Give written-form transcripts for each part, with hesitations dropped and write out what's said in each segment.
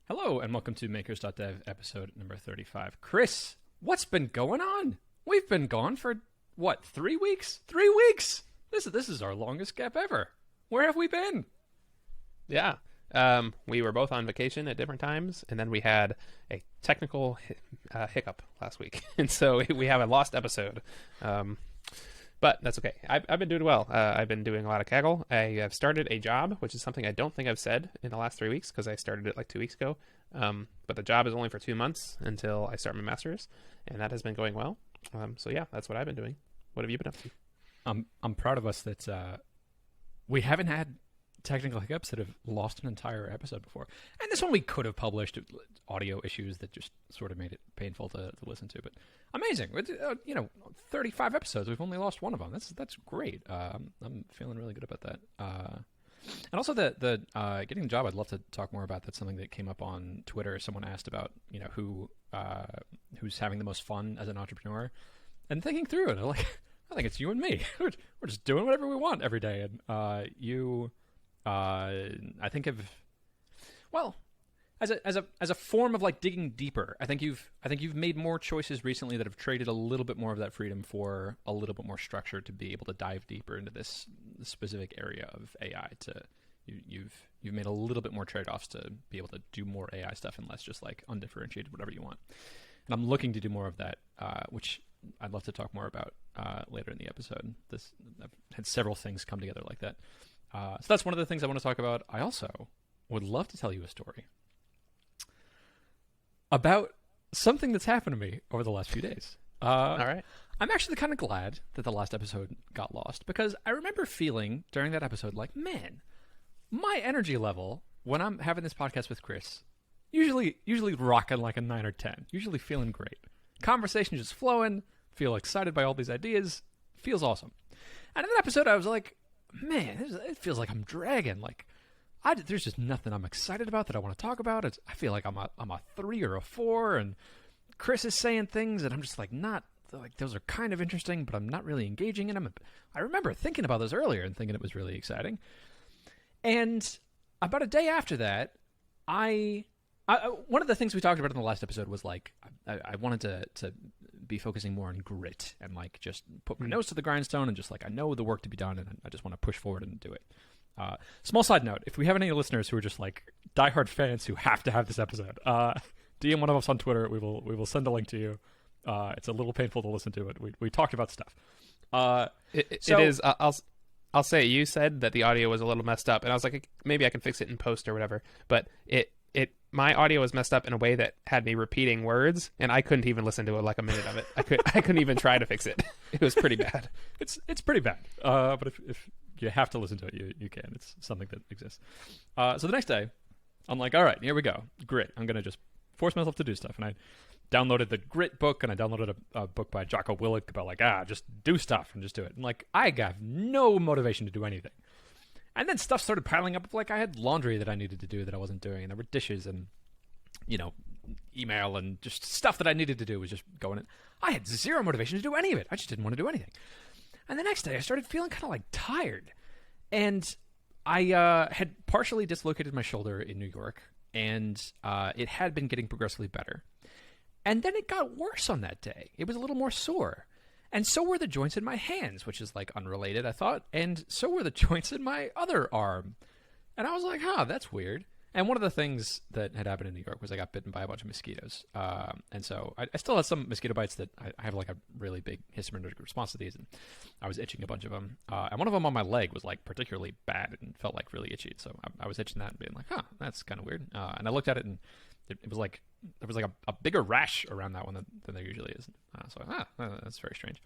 Hello, and welcome to Makers.dev episode number 35. Chris, what's been going on? We've been gone for, 3 weeks? 3 weeks! This is our longest gap ever. Where have we been? Yeah. We were both on vacation at different times, and then we had a technical hiccup last week. And so we have a lost episode. But that's okay. I've been doing well. I've been doing a lot of Kaggle. I have started a job, which is something I don't think I've said in the last 3 weeks because I started it like 2 weeks ago. But the job is only for 2 months until I start my master's, and that has been going well. So yeah, that's what I've been doing. What have you been up to? I'm proud of us that we haven't had technical hiccups that have lost an entire episode before. And this one we could have published, audio issues that just sort of made it painful to listen to. But amazing. 35 episodes. We've only lost one of them. That's great. I'm feeling really good about that. And also the getting a job, I'd love to talk more about. That's something that came up on Twitter. Someone asked about, who's having the most fun as an entrepreneur. And thinking through it, I think it's you and me. We're just doing whatever we want every day. And I think as a form of like digging deeper, I think you've made more choices recently that have traded a little bit more of that freedom for a little bit more structure to be able to dive deeper into this specific area of AI. You've made a little bit more trade-offs to be able to do more AI stuff and less just like undifferentiated whatever you want. And I'm looking to do more of that, which I'd love to talk more about later in the episode. I've had several things come together like that. So that's one of the things I want to talk about. I also would love to tell you a story about something that's happened to me over the last few days. All right. I'm actually kind of glad that the last episode got lost because I remember feeling during that episode like, man, my energy level when I'm having this podcast with Chris, usually rocking like a 9 or 10, usually feeling great. Conversation just flowing, feel excited by all these ideas, feels awesome. And in that episode, I was like, man, it feels like I'm dragging. Like, there's just nothing I'm excited about that I want to talk about. I feel like I'm a 3 or a 4, and Chris is saying things, and I'm just like not like those are kind of interesting, but I'm not really engaging in them. I remember thinking about those earlier and thinking it was really exciting. And about a day after that, one of the things we talked about in the last episode was like I wanted to be focusing more on grit and like just put my nose to the grindstone and just like I know the work to be done and I just want to push forward and do it. Small side note: if we have any listeners who are just like diehard fans who have to have this episode, DM one of us on Twitter. We will send a link to you. It's a little painful to listen to, but we talked about stuff. It is. I'll say you said that the audio was a little messed up, and I was like, maybe I can fix it in post or whatever. But my audio was messed up in a way that had me repeating words, and I couldn't even listen to it like a minute of it. I couldn't even try to fix it. It was pretty bad. It's pretty bad. But if you have to listen to it, you can. It's something that exists. So the next day, I'm like, all right, here we go. Grit. I'm gonna just force myself to do stuff, and I downloaded the Grit book, and I downloaded a book by Jocko Willink about like just do stuff and just do it. And like I got no motivation to do anything. And then stuff started piling up. Like I had laundry that I needed to do that I wasn't doing, and there were dishes and email and just stuff that I needed to do was just going in. I had zero motivation to do any of it. I just didn't want to do anything. And the next day I started feeling kind of like tired. And I had partially dislocated my shoulder in New York, and it had been getting progressively better. And then it got worse on that day. It was a little more sore. And so were the joints in my hands, which is like unrelated, I thought. And so were the joints in my other arm. And I was like, that's weird. And one of the things that had happened in New York was I got bitten by a bunch of mosquitoes. And so I still had some mosquito bites that I have like a really big histaminergic response to these. And I was itching a bunch of them. And one of them on my leg was like particularly bad and felt like really itchy. So I was itching that and being like, that's kind of weird. And I looked at it and it was like, there was like a bigger rash around that one than there usually is. So that's very strange.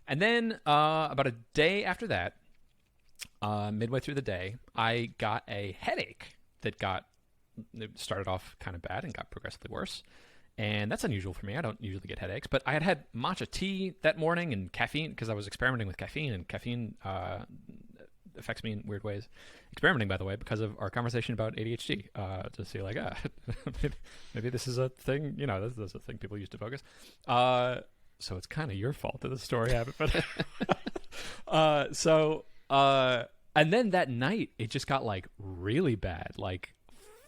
And then about a day after that, midway through the day, I got a headache that started off kind of bad and got progressively worse. And that's unusual for me. I don't usually get headaches. But I had matcha tea that morning and caffeine because I was experimenting with caffeine. And caffeine affects me in weird ways. Experimenting, by the way, because of our conversation about ADHD, to see like, maybe this is a thing, this is a thing people used to focus. So it's kind of your fault that the story happened. But and then that night, it just got like really bad, like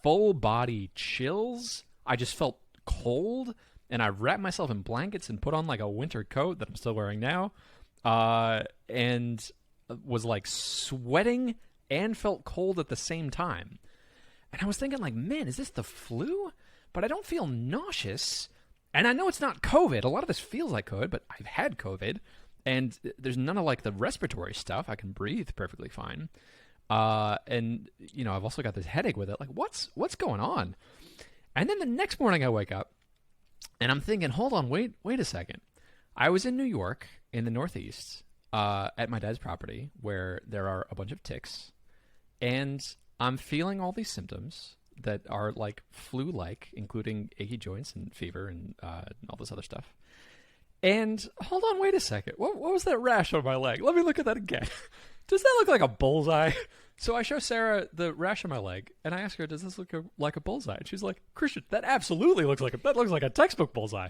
full body chills. I just felt cold, and I wrapped myself in blankets and put on like a winter coat that I'm still wearing now, and was like sweating and felt cold at the same time. And I was thinking, like, man, is this the flu? But I don't feel nauseous. And I know it's not COVID. A lot of this feels like COVID, but I've had COVID. And there's none of, like, the respiratory stuff. I can breathe perfectly fine. And, you know, I've also got this headache with it. Like, what's going on? And then the next morning I wake up, and I'm thinking, hold on, wait a second. I was in New York, in the Northeast, at my dad's property, where there are a bunch of ticks. And I'm feeling all these symptoms that are like flu-like, including achy joints and fever and all this other stuff. And hold on, wait a second. What was that rash on my leg? Let me look at that again. Does that look like a bullseye? So I show Sarah the rash on my leg, and I ask her, does this look like a bullseye? And she's like, Christian, that absolutely looks like a textbook bullseye.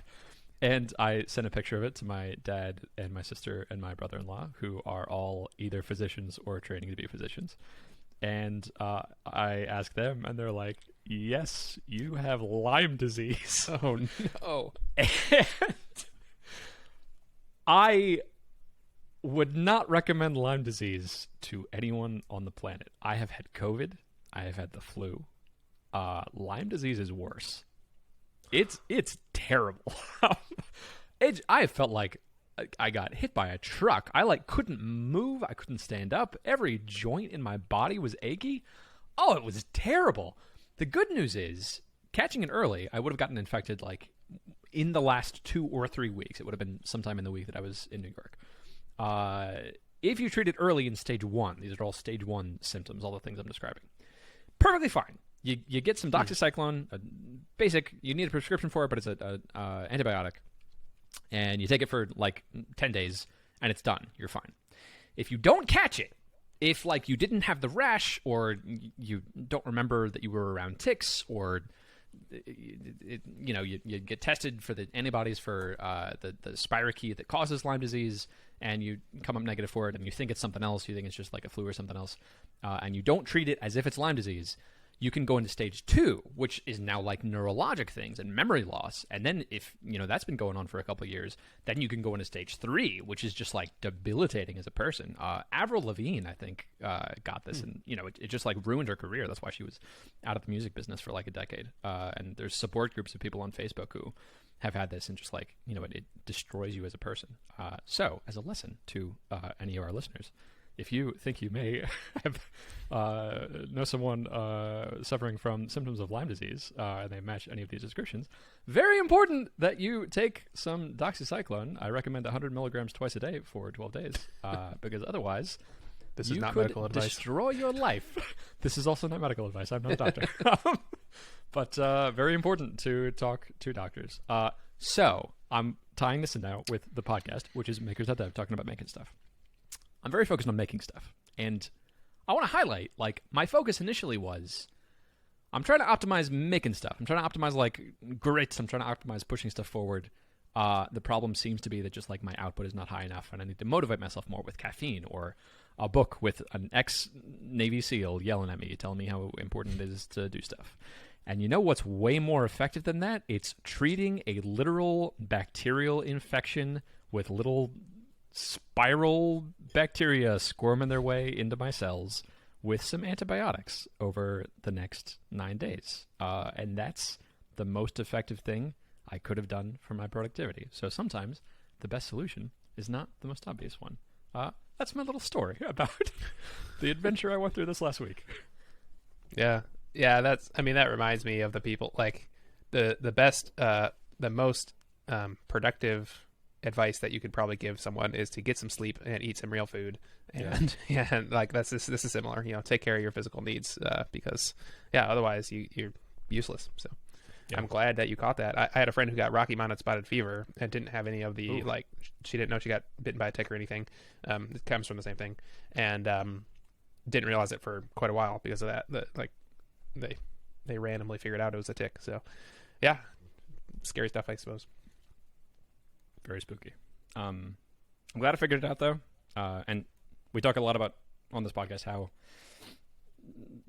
And I sent a picture of it to my dad and my sister and my brother-in-law, who are all either physicians or training to be physicians. And I asked them, and they're like, yes, you have Lyme disease. Oh, no. And I would not recommend Lyme disease to anyone on the planet. I have had COVID. I have had the flu. Lyme disease is worse. It's terrible. I felt like I got hit by a truck. I like couldn't move. I couldn't stand up. Every joint in my body was achy. Oh, it was terrible. The good news is, catching it early, I would have gotten infected like in the last 2 or 3 weeks. It would have been sometime in the week that I was in New York. If you treat it early in stage 1, these are all stage 1 symptoms, all the things I'm describing. Perfectly fine. You get some doxycycline, basic. You need a prescription for it, but it's an antibiotic. And you take it for like 10 days, and it's done. You're fine. If you don't catch it, if like you didn't have the rash, or you don't remember that you were around ticks, or you get tested for the antibodies for the spirochete that causes Lyme disease, and you come up negative for it, and you think it's something else, you think it's just like a flu or something else, and you don't treat it as if it's Lyme disease, you can go into stage 2, which is now like neurologic things and memory loss. And then if, that's been going on for a couple of years, then you can go into stage 3, which is just like debilitating as a person. Avril Lavigne, I think, got this, and, it just like ruined her career. That's why she was out of the music business for like a decade. And there's support groups of people on Facebook who have had this, and just like, it destroys you as a person. So as a lesson to any of our listeners, if you think you may have know someone suffering from symptoms of Lyme disease, and they match any of these descriptions, very important that you take some doxycycline. I recommend 100 milligrams twice a day for 12 days, because otherwise this is not medical advice. Destroy your life. This is also not medical advice. I'm not a doctor. But very important to talk to doctors. So I'm tying this in now with the podcast, which is Makers Out Dev, talking about making stuff. I'm very focused on making stuff, and I want to highlight, like, my focus initially was, I'm trying to optimize making stuff. I'm trying to optimize, like, grit. I'm trying to optimize pushing stuff forward. The problem seems to be that just, like, my output is not high enough, and I need to motivate myself more with caffeine, or a book with an ex-Navy SEAL yelling at me, telling me how important it is to do stuff. And you know what's way more effective than that? It's treating a literal bacterial infection with little spiral bacteria squirming their way into my cells with some antibiotics over the next 9 days. And that's the most effective thing I could have done for my productivity. So sometimes the best solution is not the most obvious one. That's my little story about the adventure I went through this last week. Yeah. That reminds me of the people, like the best, the most productive advice that you could probably give someone is to get some sleep and eat some real food. And and like this is similar, take care of your physical needs, because otherwise you're useless. So I'm glad that you caught that. I had a friend who got Rocky Mountain spotted fever and didn't have any of the, like, she didn't know she got bitten by a tick or anything. It comes from the same thing, and didn't realize it for quite a while because of that. They randomly figured out it was a tick. So scary stuff, I suppose. Very spooky. I'm glad I figured it out, though. And we talk a lot about on this podcast how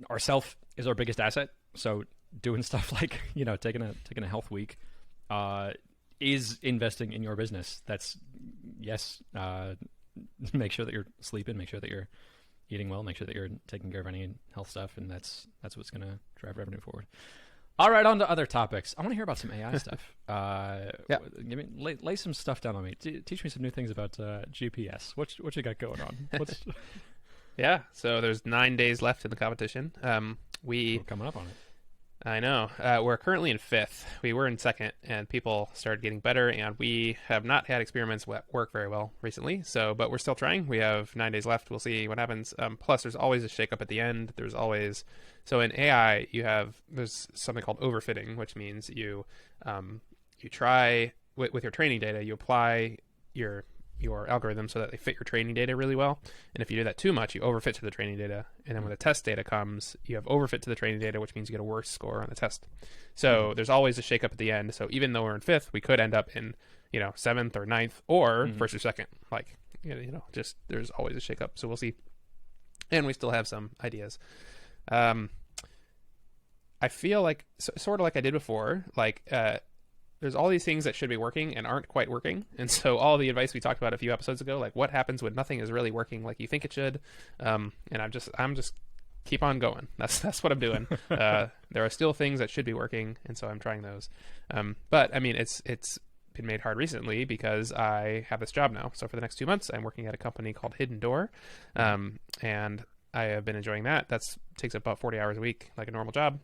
our self is our biggest asset, So doing stuff like taking a health week is investing in your business. That's yes. Make sure that you're sleeping. Make sure that you're eating well. Make sure that you're taking care of any health stuff, and that's what's going to drive revenue forward. All right, on to other topics. I want to hear about some AI stuff. Yeah. Give me lay some stuff down on me. Teach me some new things about GPS. What you got going on? Yeah. So there's 9 days left in the competition. We're coming up on it. I know. We're currently in 5th. We were in 2nd, and people started getting better, and we have not had experiments work very well recently. But we're still trying. We have 9 days left. We'll see what happens. Plus, there's always a shakeup at the end. There's always in AI, there's something called overfitting, which means you try with your training data, you apply your algorithm so that they fit your training data really well. And if you do that too much, you overfit to the training data. And then when the test data comes, you have overfit to the training data, which means you get a worse score on the test. So there's always a shakeup at the end. So even though we're in 5th, we could end up in 7th or 9th or 1st or 2nd. Like just there's always a shakeup. So we'll see. And we still have some ideas. I feel like sort of like I did before, there's all these things that should be working and aren't quite working. And so all the advice we talked about a few episodes ago, like what happens when nothing is really working like you think it should. And I'm just keep on going. That's what I'm doing. There are still things that should be working. And so I'm trying those. But I mean, it's been made hard recently because I have this job now. So for the next 2 months, I'm working at a company called Hidden Door. And I have been enjoying that. Takes about 40 hours a week, like a normal job.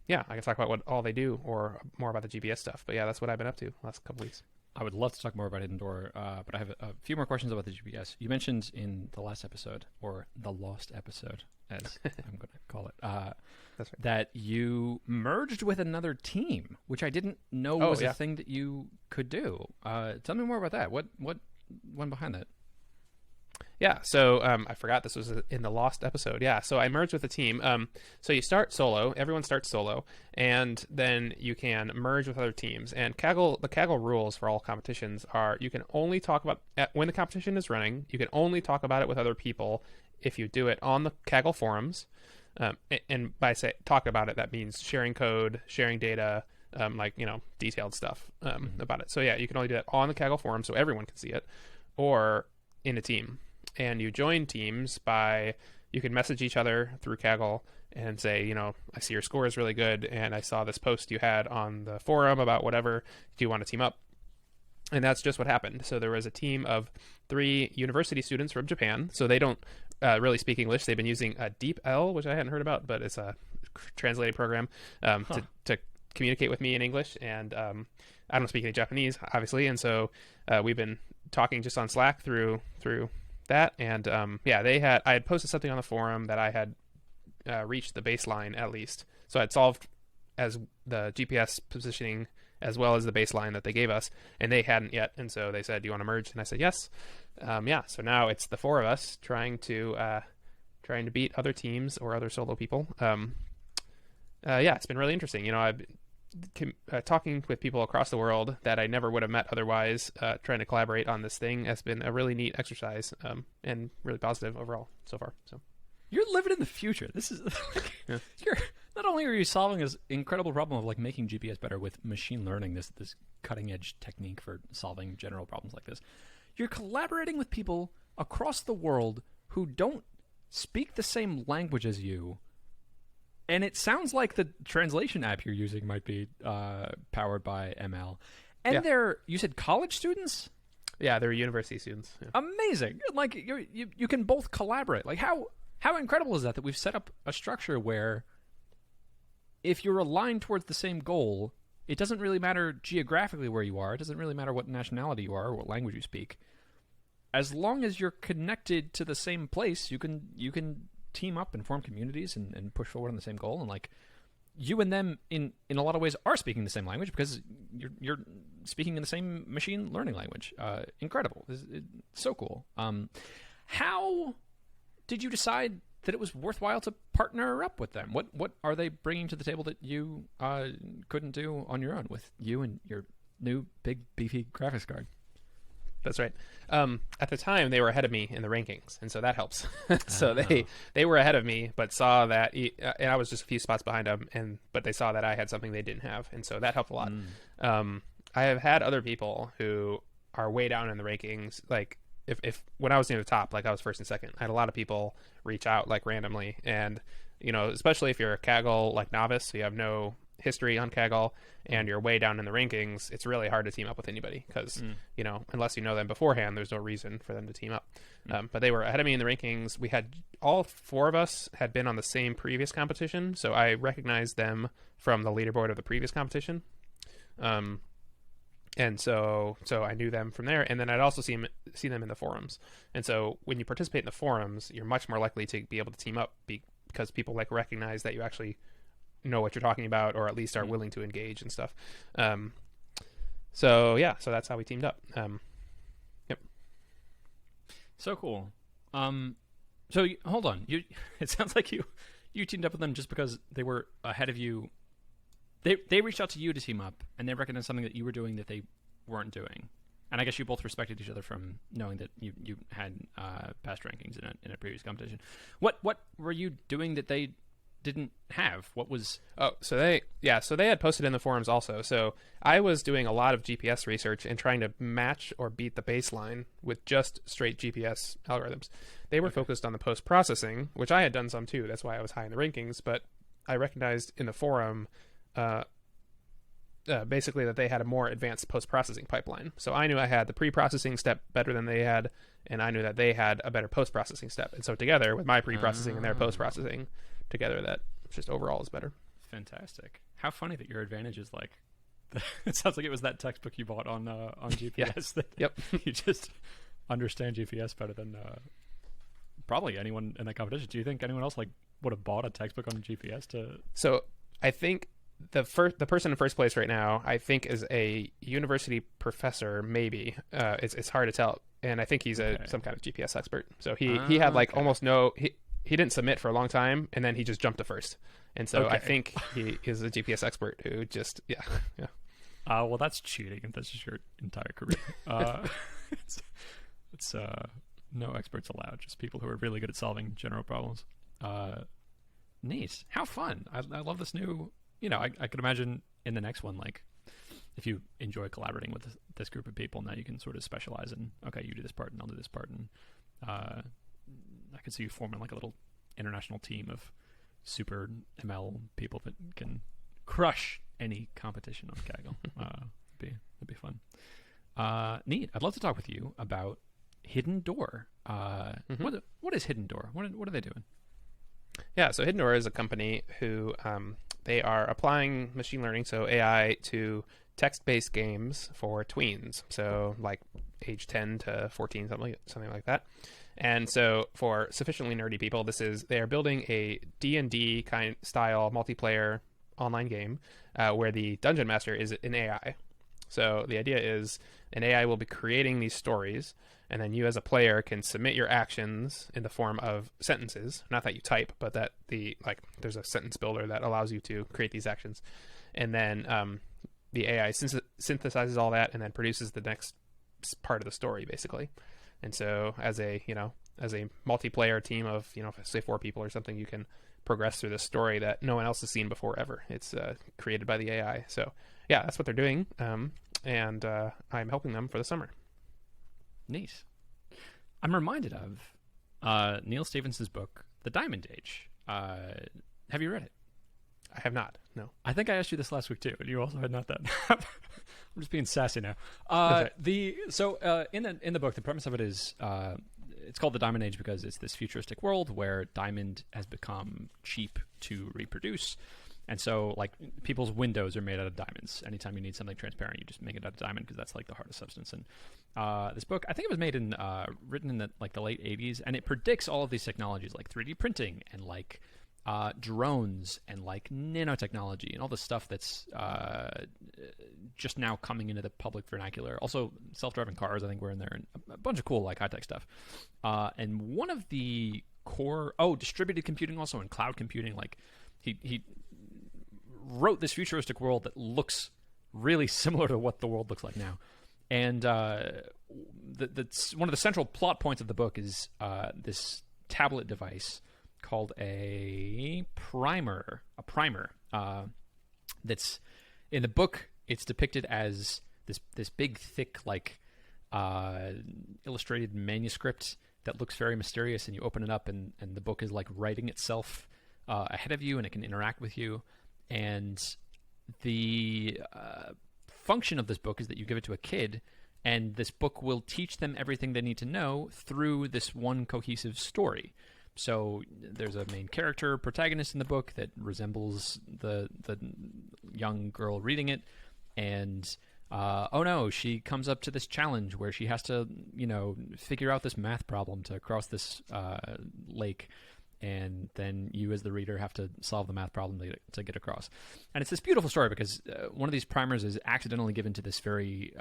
Yeah, I can talk about what all they do or more about the GPS stuff. But yeah, that's what I've been up to the last couple weeks. I would love to talk more about Hidden Door, but I have a few more questions about the GPS. You mentioned in the last episode, or the lost episode, as I'm going to call it, that's right, that you merged with another team, which I didn't know was a thing that you could do. Tell me more about that. What went behind that? Yeah, so I forgot this was in the lost episode. Yeah, so I merged with a team. So you start solo. Everyone starts solo, and then you can merge with other teams. And the Kaggle rules for all competitions are you can only talk about when the competition is running. You can only talk about it with other people if you do it on the Kaggle forums. And by talk about it, that means sharing code, sharing data, detailed stuff about it. So yeah, you can only do that on the Kaggle forum so everyone can see it, or in a team. And you join teams you can message each other through Kaggle and say, I see your score is really good, and I saw this post you had on the forum about whatever. Do you want to team up? And that's just what happened. So there was a team of 3 university students from Japan. So they don't really speak English. They've been using a DeepL, which I hadn't heard about, but it's a translating program to communicate with me in English. And I don't speak any Japanese, obviously. And so we've been talking just on Slack through that. And I had posted something on the forum that I had reached the baseline at least. So I'd solved as the GPS positioning as well as the baseline that they gave us, and they hadn't yet. And so they said, do you want to merge? And I said, yes. So now it's the 4 of us trying to beat other teams or other solo people. It's been really interesting. I've been talking with people across the world that I never would have met otherwise, trying to collaborate on this thing has been a really neat exercise, and really positive overall so far. So you're living in the future. This is you're not only are you solving this incredible problem of making GPS better with machine learning, this cutting edge technique for solving general problems like this, you're collaborating with people across the world who don't speak the same language as you. And it sounds like the translation app you're using might be powered by ML. And you said college students? Yeah, they're university students. Yeah. Amazing. You can both collaborate. How incredible is that we've set up a structure where if you're aligned towards the same goal, it doesn't really matter geographically where you are. It doesn't really matter what nationality you are or what language you speak. As long as you're connected to the same place, you can team up and form communities and push forward on the same goal. And you and them in a lot of ways are speaking the same language because you're speaking in the same machine learning language. Incredible. It's so cool. How did you decide that it was worthwhile to partner up with them? What are they bringing to the table that you couldn't do on your own with you and your new big beefy graphics card? That's right. At the time, they were ahead of me in the rankings, and so that helps. So they were ahead of me, but saw that, and I was just a few spots behind them, but they saw that I had something they didn't have, and so that helped a lot. I have had other people who are way down in the rankings, like if when I was near the top, like I was first and second, I had a lot of people reach out like randomly, and especially if you're a Kaggle like novice, so you have no history on Kaggle and you're way down in the rankings, it's really hard to team up with anybody because unless you know them beforehand, there's no reason for them to team up. But they were ahead of me in the rankings. We had all four of us had been on the same previous competition, so I recognized them from the leaderboard of the previous competition. And so I knew them from there, and then I'd also see them in the forums. And so when you participate in the forums, you're much more likely to be able to team up because people like recognize that you actually know what you're talking about, or at least are willing to engage and stuff. So that's how we teamed up. Yep. So cool. So hold on. It sounds like you teamed up with them just because they were ahead of you. They reached out to you to team up, and they recognized something that you were doing that they weren't doing. And I guess you both respected each other from knowing that you had past rankings in a previous competition. What were you doing that they didn't have? What was... So they had posted in the forums also. So I was doing a lot of GPS research and trying to match or beat the baseline with just straight GPS algorithms. They were focused on the post-processing, which I had done some too. That's why I was high in the rankings. But I recognized in the forum... basically that they had a more advanced post-processing pipeline. So I knew I had the pre-processing step better than they had, and I knew that they had a better post-processing step. And so together, with my pre-processing and their post-processing, together that just overall is better. Fantastic. How funny that your advantage is like... It sounds like it was that textbook you bought on GPS. Yep. You just understand GPS better than probably anyone in that competition. Do you think anyone else would have bought a textbook on GPS to... So I think... The person in first place right now, I think, is a university professor. Maybe it's hard to tell, and I think he's some kind of GPS expert. So he had almost no. He didn't submit for a long time, and then he just jumped to first. And so I think he is a GPS expert who just yeah. Well, that's cheating if that's just your entire career. It's no experts allowed, just people who are really good at solving general problems. Neat. How fun! I love this new. I could imagine in the next one, if you enjoy collaborating with this group of people, now you can sort of specialize in, okay, you do this part and I'll do this part. And I could see you forming a little international team of super ML people that can crush any competition on Kaggle. It'd be fun. Neat. I'd love to talk with you about Hidden Door. What is Hidden Door? What are they doing? Yeah, so Hidden Door is a company who they are applying machine learning, so AI, to text-based games for tweens, so like age 10 to 14, something like that. And so for sufficiently nerdy people, they are building a D&D kind style multiplayer online game where the dungeon master is an AI. So the idea is an AI will be creating these stories, and then you as a player can submit your actions in the form of sentences. Not that you type, but that there's a sentence builder that allows you to create these actions. And then the AI synthesizes all that and then produces the next part of the story, basically. And so as a multiplayer team of, say 4 people or something, you can progress through this story that no one else has seen before ever. It's created by the AI. So yeah, that's what they're doing. And I'm helping them for the summer. Neat. I'm reminded of Neil Stephenson's book, The Diamond Age. Have you read it? I have not. No. I think I asked you this last week too, and you also had not that. I'm just being sassy now. Right. In the book, the premise of it is it's called The Diamond Age because it's this futuristic world where diamond has become cheap to reproduce. And so, people's windows are made out of diamonds. Anytime you need something transparent, you just make it out of diamond because that's the hardest substance. And this book, I think it was written in the late 80s, and it predicts all of these technologies like 3D printing and drones and nanotechnology and all the stuff that's just now coming into the public vernacular. Also, self-driving cars, I think, were in there, and a bunch of cool high-tech stuff. And one of the core distributed computing also, and cloud computing. He wrote this futuristic world that looks really similar to what the world looks like now. And one of the central plot points of the book is this tablet device called a primer. That's in the book. It's depicted as this big, thick, like illustrated manuscript that looks very mysterious, and you open it up, and the book is like writing itself ahead of you, and it can interact with you. And the function of this book is that you give it to a kid, and this book will teach them everything they need to know through this one cohesive story. So there's a main character protagonist in the book that resembles the young girl reading it, and oh no, she comes up to this challenge where she has to, figure out this math problem to cross this lake, and then you as the reader have to solve the math problem to get across. And it's this beautiful story because one of these primers is accidentally given to this very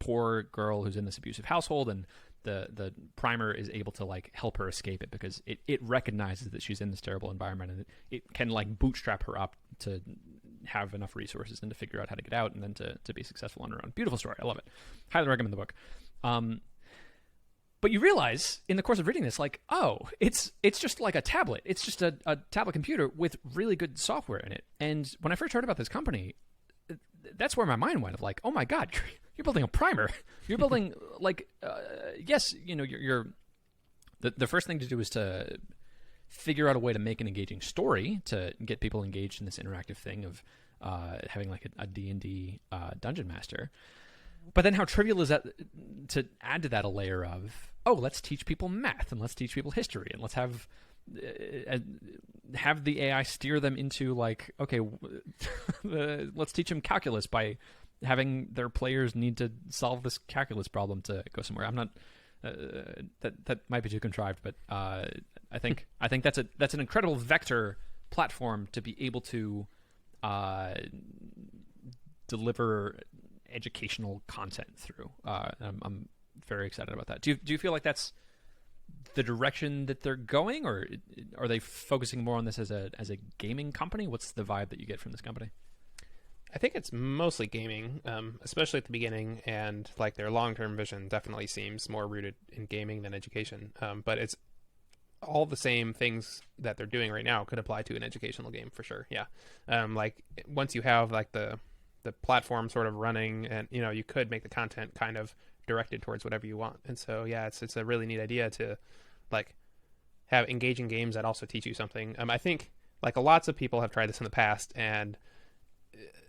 poor girl who's in this abusive household, and the primer is able to like help her escape it because it recognizes that she's in this terrible environment, and it can like bootstrap her up to have enough resources and to figure out how to get out and then to be successful on her own. Beautiful story. I love it. Highly recommend the book. But you realize in the course of reading this, like, oh, it's just like a tablet. It's just a tablet computer with really good software in it. And when I first heard about this company, that's where my mind went of like, oh my God, you're building a primer. You're building like, yes, you're the first thing to do is to figure out a way to make an engaging story to get people engaged in this interactive thing of having like a D&D dungeon master. But then how trivial is that to add to that a layer of, oh, let's teach people math and let's teach people history and let's have the AI steer them into like, okay, let's teach them calculus by having their players need to solve this calculus problem to go somewhere. I'm not that might be too contrived, but I think that's an incredible vector platform to be able to deliver educational content through. I'm very excited about that. Do you feel like that's the direction that they're going, or are they focusing more on this as a gaming company? What's the vibe that you get from this company? I think it's mostly gaming, especially at the beginning, and like their long-term vision definitely seems more rooted in gaming than education. But it's all the same things that they're doing right now could apply to an educational game for sure. Yeah. Like once you have like the platform sort of running, and you could make the content kind of directed towards whatever you want. And so yeah, it's a really neat idea to like have engaging games that also teach you something. I think like lots of people have tried this in the past, and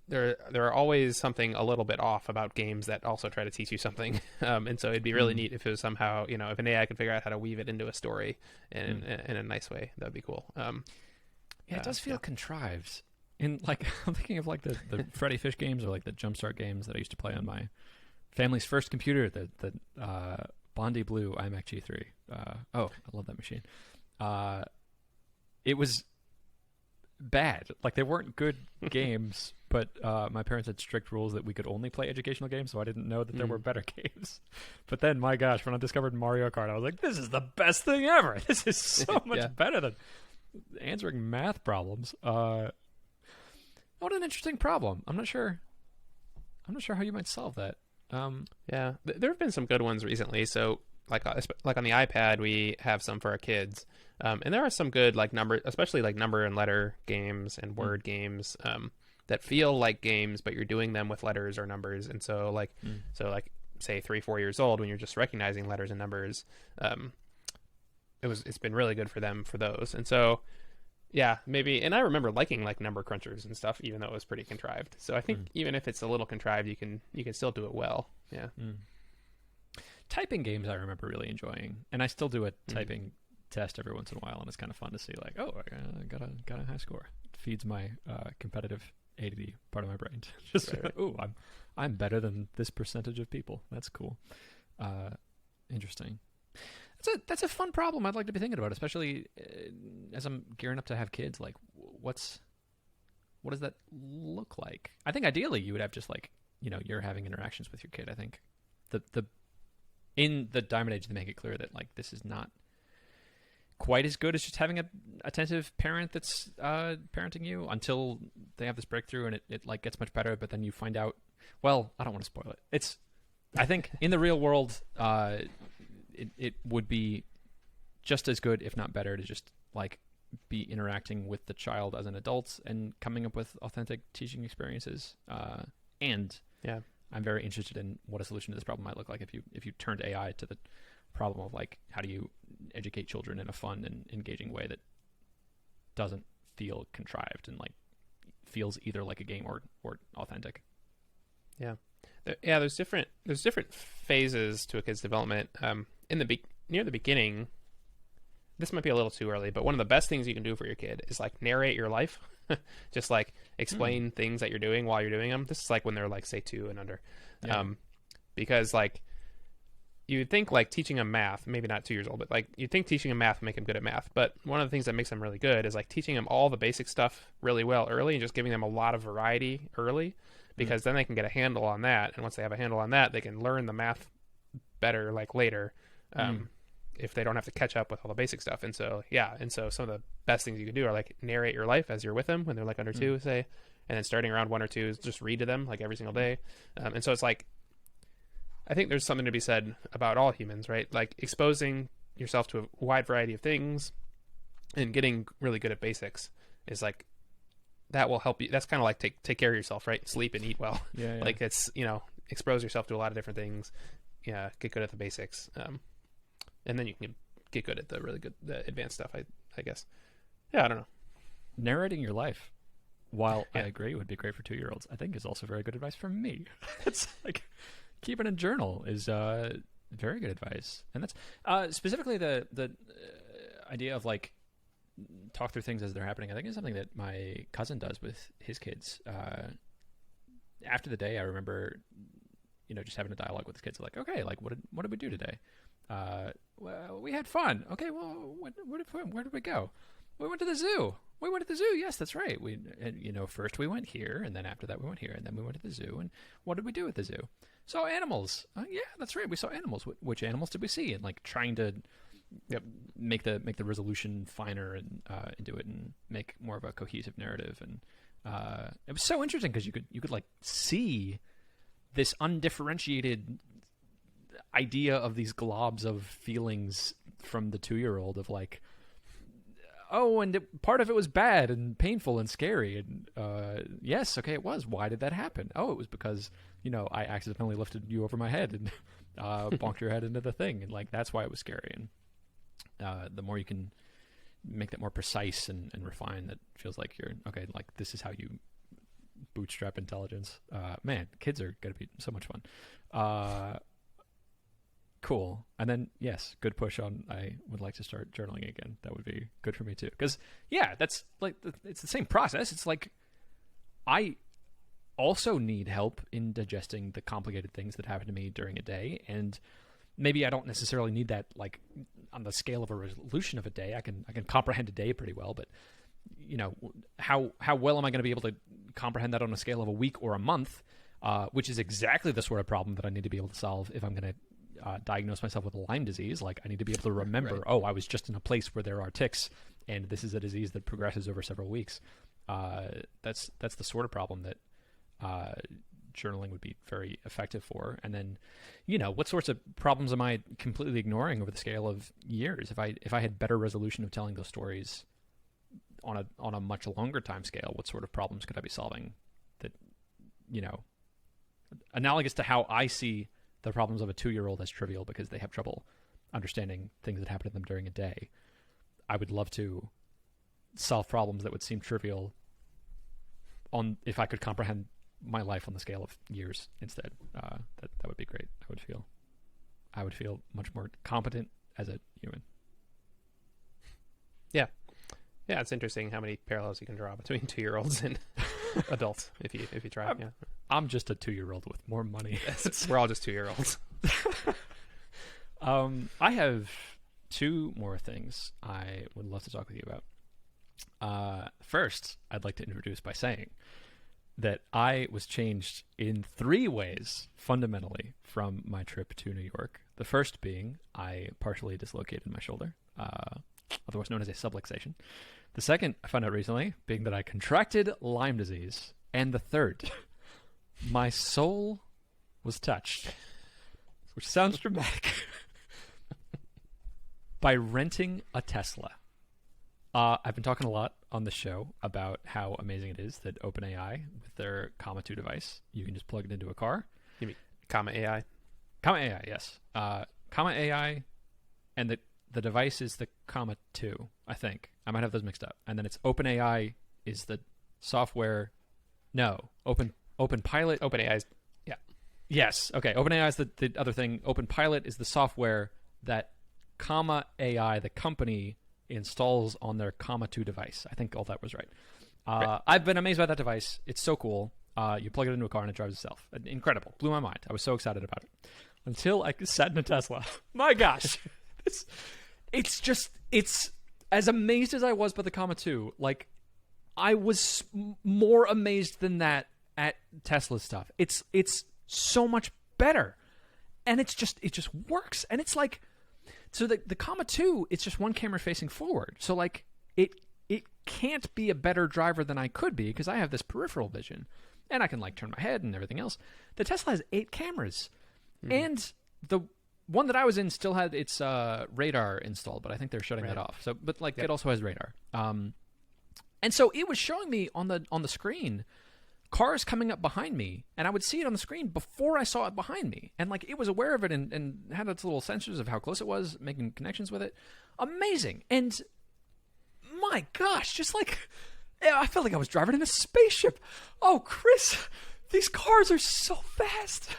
there are always something a little bit off about games that also try to teach you something. And so it'd be really neat if it was somehow, if an AI could figure out how to weave it into a story in a nice way. That'd be cool. Yeah, it does feel contrived. In like, I'm thinking of like the Freddy Fish games or like the Jumpstart games that I used to play on my family's first computer, the Bondi Blue iMac G3. I love that machine. It was bad. Like they weren't good games, but my parents had strict rules that we could only play educational games, so I didn't know that there were better games. But then, my gosh, when I discovered Mario Kart, I was like, this is the best thing ever. This is so much better than answering math problems. What an interesting problem. I'm not sure how you might solve that. Yeah, there have been some good ones recently. So like on the iPad, we have some for our kids. And there are some good like number, especially like number and letter games and word games that feel like games, but you're doing them with letters or numbers. And so like say 3-4 years old, when you're just recognizing letters and numbers, it's been really good for them for those. And so yeah, maybe. And I remember liking like number crunchers and stuff, even though it was pretty contrived. So I think even if it's a little contrived, you can still do it well. Yeah. Typing games I remember really enjoying, and I still do a typing test every once in a while, and it's kind of fun to see like, oh, I got a high score. It feeds my competitive ADD part of my brain. Just right. Oh, I'm better than this percentage of people. That's cool. Interesting. That's a fun problem I'd like to be thinking about, especially as I'm gearing up to have kids. Like, what does that look like? I think ideally you would have just like, you're having interactions with your kid. I think in the Diamond Age they make it clear that like this is not quite as good as just having an attentive parent that's parenting you until they have this breakthrough and it like gets much better. But then you find out, well, I don't want to spoil it. I think in the real world, it would be just as good, if not better, to just like be interacting with the child as an adult and coming up with authentic teaching experiences. And Yeah. I'm very interested in what a solution to this problem might look like if you turned AI to the problem of like how do you educate children in a fun and engaging way that doesn't feel contrived and like feels either like a game or authentic. Yeah. There's different phases to a kid's development. Near the beginning, this might be a little too early, but one of the best things you can do for your kid is like narrate your life. Just like explain things that you're doing while you're doing them. This is like when they're like say 2 and under. Yeah. Because like you would think like teaching them math, maybe not 2 years old, but like you'd think teaching them math would make them good at math. But one of the things that makes them really good is like teaching them all the basic stuff really well early and just giving them a lot of variety early, because then they can get a handle on that. And once they have a handle on that, they can learn the math better like later. If they don't have to catch up with all the basic stuff. And so some of the best things you can do are like narrate your life as you're with them when they're like under 2, say, and then starting around 1 or 2 is just read to them like every single day. And so it's like, I think there's something to be said about all humans, right? Like exposing yourself to a wide variety of things and getting really good at basics is like, that will help you. That's kind of like take care of yourself, right? Sleep and eat well. Yeah. Like it's, expose yourself to a lot of different things. Yeah. Get good at the basics. And then you can get good at the advanced stuff, I guess. Yeah, I don't know. Narrating your life, while I agree would be great for 2-year-olds, I think is also very good advice for me. It's like keeping a journal is very good advice. And that's specifically the idea of like talk through things as they're happening. I think is something that my cousin does with his kids. After the day, I remember, just having a dialogue with his kids. Like, okay, like what did we do today? Well, we had fun. Okay, well, where did we go? We went to the zoo. We went to the zoo. Yes, that's right. First we went here, and then after that we went here, and then we went to the zoo. And what did we do at the zoo? Saw animals. Yeah, that's right. We saw animals. Which animals did we see? And like trying to make the resolution finer and into it, and make more of a cohesive narrative. And it was so interesting because you could like see this undifferentiated idea of these globs of feelings from the 2-year-old of like, oh, and part of it was bad and painful and scary, and yes, okay, it was. Why did that happen? Oh, it was because I accidentally lifted you over my head and bonked your head into the thing, and like that's why it was scary. And the more you can make that more precise and refined, that feels like you're okay. Like this is how you bootstrap intelligence. Man, kids are gonna be so much fun. Cool. And then, yes, good push on I would like to start journaling again. That would be good for me too. Because, yeah, that's like, it's the same process. It's like, I also need help in digesting the complicated things that happen to me during a day. And maybe I don't necessarily need that, like, on the scale of a resolution of a day. I can comprehend a day pretty well, but, how well am I going to be able to comprehend that on a scale of a week or a month, which is exactly the sort of problem that I need to be able to solve if I'm going to diagnose myself with Lyme disease. Like I need to be able to remember, right. Oh, I was just in a place where there are ticks, and this is a disease that progresses over several weeks. That's the sort of problem that journaling would be very effective for. And then, what sorts of problems am I completely ignoring over the scale of years? If I had better resolution of telling those stories on a much longer time scale, what sort of problems could I be solving that, analogous to how I see the problems of a 2-year-old as trivial because they have trouble understanding things that happen to them during a day. I would love to solve problems that would seem trivial if I could comprehend my life on the scale of years instead. That would be great. I would feel much more competent as a human. Yeah. Yeah, it's interesting how many parallels you can draw between 2-year-olds and adults if you try. Yeah. I'm just a 2-year-old with more money. We're all just 2-year-olds. I have 2 more things I would love to talk with you about. First, I'd like to introduce by saying that I was changed in 3 ways fundamentally from my trip to New York. The first being I partially dislocated my shoulder, otherwise known as a subluxation. The second I found out recently being that I contracted Lyme disease. And the third, my soul was touched which sounds dramatic, by renting a Tesla. I've been talking a lot on the show about how amazing it is that OpenAI, with their Comma 2 device, you can just plug it into a car. You mean Comma AI? Comma AI, yes. Comma AI, and the device is the Comma 2, I think. I might have those mixed up. And then it's OpenAI is the software. No, Open Pilot. OpenAI is, yeah. Yes, okay. OpenAI is the other thing. Open Pilot is the software that Comma AI, the company, installs on their Comma 2 device. I think all that was right. Right. I've been amazed by that device. It's so cool. You plug it into a car and it drives itself. Incredible. Blew my mind. I was so excited about it. Until I sat in a Tesla. My gosh. It's as amazed as I was by the Comma 2, like, I was more amazed than that at Tesla stuff. It's so much better. And it just works. And it's like, so the Comma 2, it's just one camera facing forward. So like it can't be a better driver than I could be because I have this peripheral vision and I can like turn my head and everything else. The Tesla has 8 cameras. Mm-hmm. And the one that I was in still had its radar installed, but I think they're shutting that off. So, but like it also has radar. And so it was showing me on the screen cars coming up behind me, and I would see it on the screen before I saw it behind me. And like it was aware of it and had its little sensors of how close it was, making connections with it. Amazing. And my gosh, just like I felt like I was driving in a spaceship. Oh, Chris, these cars are so fast.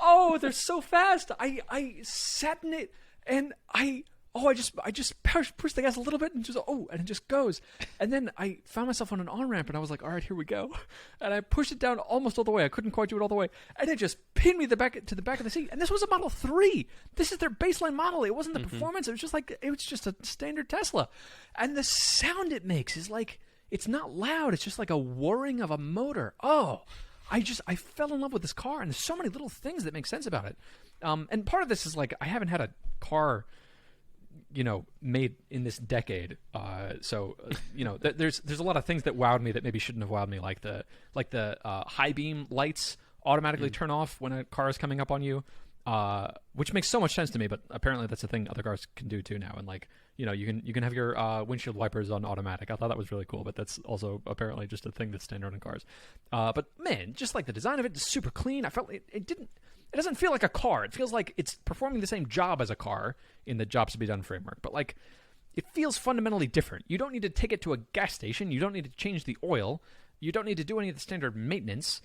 Oh, they're so fast. I sat in it and I just pushed the gas a little bit and and it just goes. And then I found myself on an on-ramp and I was like, all right, here we go. And I pushed it down almost all the way. I couldn't quite do it all the way. And it just pinned me to the back of the seat. And this was a Model 3. This is their baseline model. It wasn't the performance. It was just a standard Tesla. And the sound it makes is like, it's not loud. It's just like a whirring of a motor. Oh, I fell in love with this car, and there's so many little things that make sense about it. And part of this is like, I haven't had a car, made in this decade. So there's a lot of things that wowed me that maybe shouldn't have wowed me, like the high beam lights automatically turn off when a car is coming up on you, which makes so much sense to me. But apparently that's a thing other cars can do too now. And like, you can have your windshield wipers on automatic. I thought that was really cool, but that's also apparently just a thing that's standard in cars. But man, just like the design of it is super clean. I felt it doesn't feel like a car. It feels like it's performing the same job as a car in the jobs to be done framework. But like, it feels fundamentally different. You don't need to take it to a gas station. You don't need to change the oil. You don't need to do any of the standard maintenance.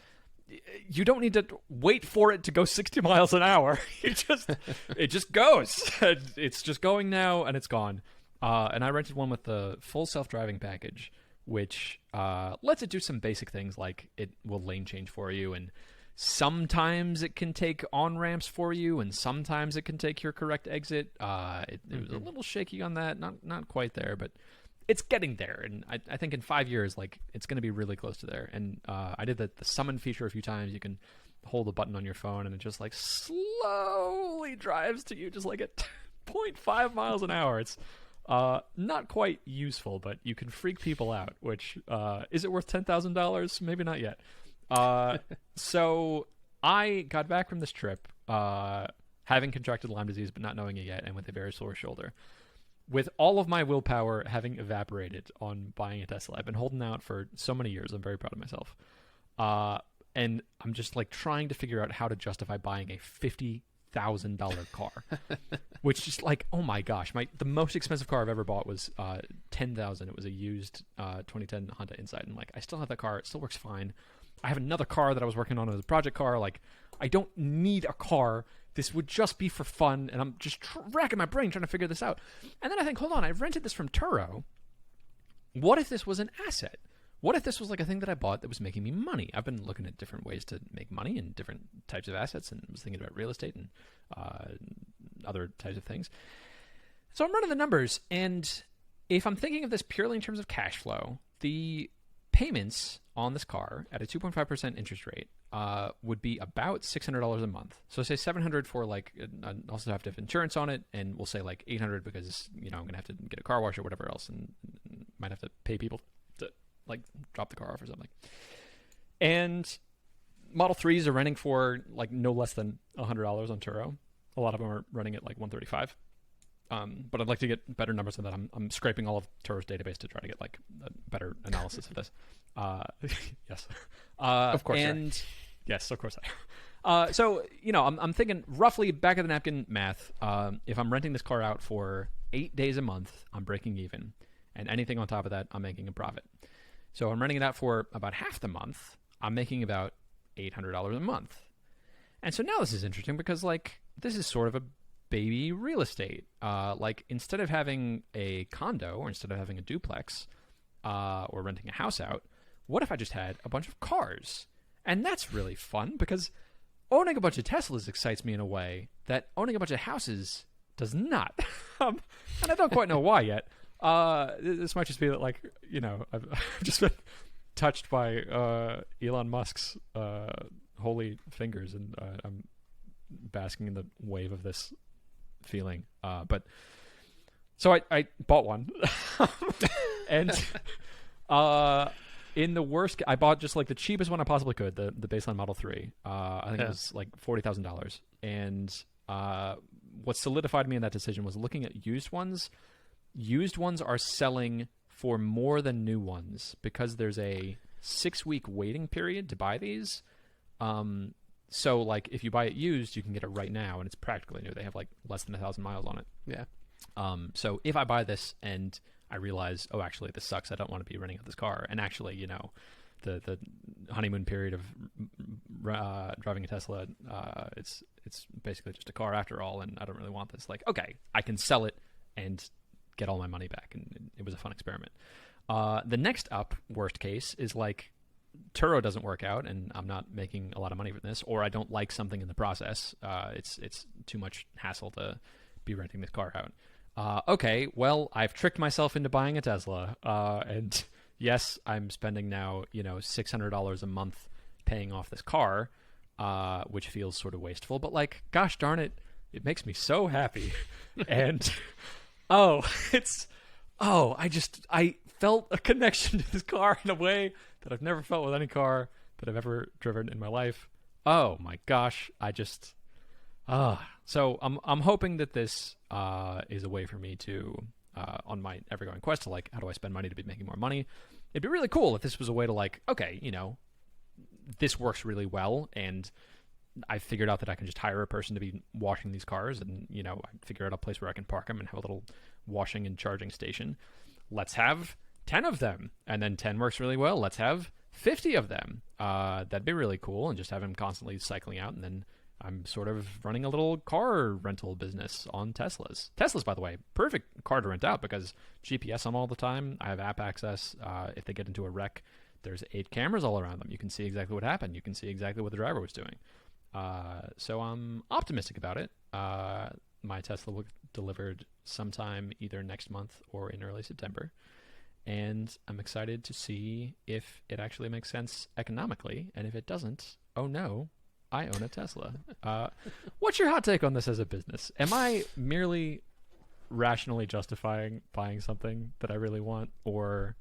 You don't need to wait for it to go 60 miles an hour. It just goes. It's just going now, and it's gone. And I rented one with the full self-driving package, which lets it do some basic things like it will lane change for you, and sometimes it can take on-ramps for you, and sometimes it can take your correct exit. It was a little shaky on that, not quite there, but it's getting there, and I think in 5 years, like, it's going to be really close to there. And I did the summon feature a few times. You can hold a button on your phone, and it just like slowly drives to you, just like at 0.5 miles an hour. It's not quite useful, but you can freak people out. Which is it worth $10,000? Maybe not yet. So I got back from this trip, having contracted Lyme disease, but not knowing it yet, and with a very sore shoulder, with all of my willpower having evaporated on buying a Tesla. I've been holding out for so many years. I'm very proud of myself. And I'm just like trying to figure out how to justify buying a $50,000 car, which is like, oh my gosh, the most expensive car I've ever bought was $10,000. It was a used 2010 Honda Insight, and like I still have that car. It still works fine. I have another car that I was working on as a project car. Like, I don't need a car. This would just be for fun, and I'm just racking my brain trying to figure this out. And then I think, hold on, I rented this from Turo. What if this was an asset? What if this was like a thing that I bought that was making me money? I've been looking at different ways to make money and different types of assets, and was thinking about real estate and other types of things. So I'm running the numbers, and if I'm thinking of this purely in terms of cash flow, the payments on this car at a 2.5% interest rate would be about $600 a month. So say $700 for like, I also have to have insurance on it, and we'll say like $800 because I'm gonna have to get a car wash or whatever else, and might have to pay people to like drop the car off or something. And Model 3s are renting for like no less than $100 on Turo. A lot of them are running at like 135. But I'd like to get better numbers than that. I'm scraping all of Turo's database to try to get like a better analysis of this. Yes. Of course. And yes, of course I. So I'm thinking roughly back of the napkin math. If I'm renting this car out for 8 days a month, I'm breaking even, and anything on top of that, I'm making a profit. So I'm renting it out for about half the month. I'm making about $800 a month. And so now this is interesting because like this is sort of a baby real estate. Like instead of having a condo or instead of having a duplex or renting a house out, what if I just had a bunch of cars? And that's really fun because owning a bunch of Teslas excites me in a way that owning a bunch of houses does not. And I don't quite know why yet. This might just be that, like, I've just been touched by Elon Musk's holy fingers, and I'm basking in the wave of this feeling. But so I bought one, and in the worst, I bought just like the cheapest one I possibly could, the baseline Model 3. I think it was like $40,000. And what solidified me in that decision was looking at used ones. Used ones are selling for more than new ones because there's a 6-week waiting period to buy these. So like if you buy it used, you can get it right now, and it's practically new. They have like less than 1,000 miles on it. Yeah. So if I buy this and I realize, oh, actually this sucks, I don't want to be renting out this car, and actually, the honeymoon period of driving a Tesla, it's basically just a car after all, and I don't really want this. Like, okay, I can sell it and get all my money back, and it was a fun experiment. The next up, worst case, is like Turo doesn't work out, and I'm not making a lot of money from this, or I don't like something in the process. It's too much hassle to be renting this car out. Okay, well, I've tricked myself into buying a Tesla, and yes, I'm spending now, $600 a month paying off this car, which feels sort of wasteful, but like, gosh darn it, it makes me so happy. And I felt a connection to this car in a way that I've never felt with any car that I've ever driven in my life. Oh my gosh, so I'm hoping that this is a way for me to, on my ever-going quest to like, how do I spend money to be making more money? It'd be really cool if this was a way to like, okay, this works really well, and I figured out that I can just hire a person to be washing these cars, and I figure out a place where I can park them and have a little washing and charging station. Let's have 10 of them, and then 10 works really well. Let's have 50 of them. That'd be really cool, and just have them constantly cycling out, and then I'm sort of running a little car rental business on Teslas. Teslas, by the way, perfect car to rent out because GPS them all the time. I have app access. If they get into a wreck, there's 8 cameras all around them. You can see exactly what happened. You can see exactly what the driver was doing. So I'm optimistic about it. My Tesla will be delivered sometime either next month or in early September. And I'm excited to see if it actually makes sense economically. And if it doesn't, oh no, I own a Tesla. What's your hot take on this as a business? Am I merely rationally justifying buying something that I really want? Or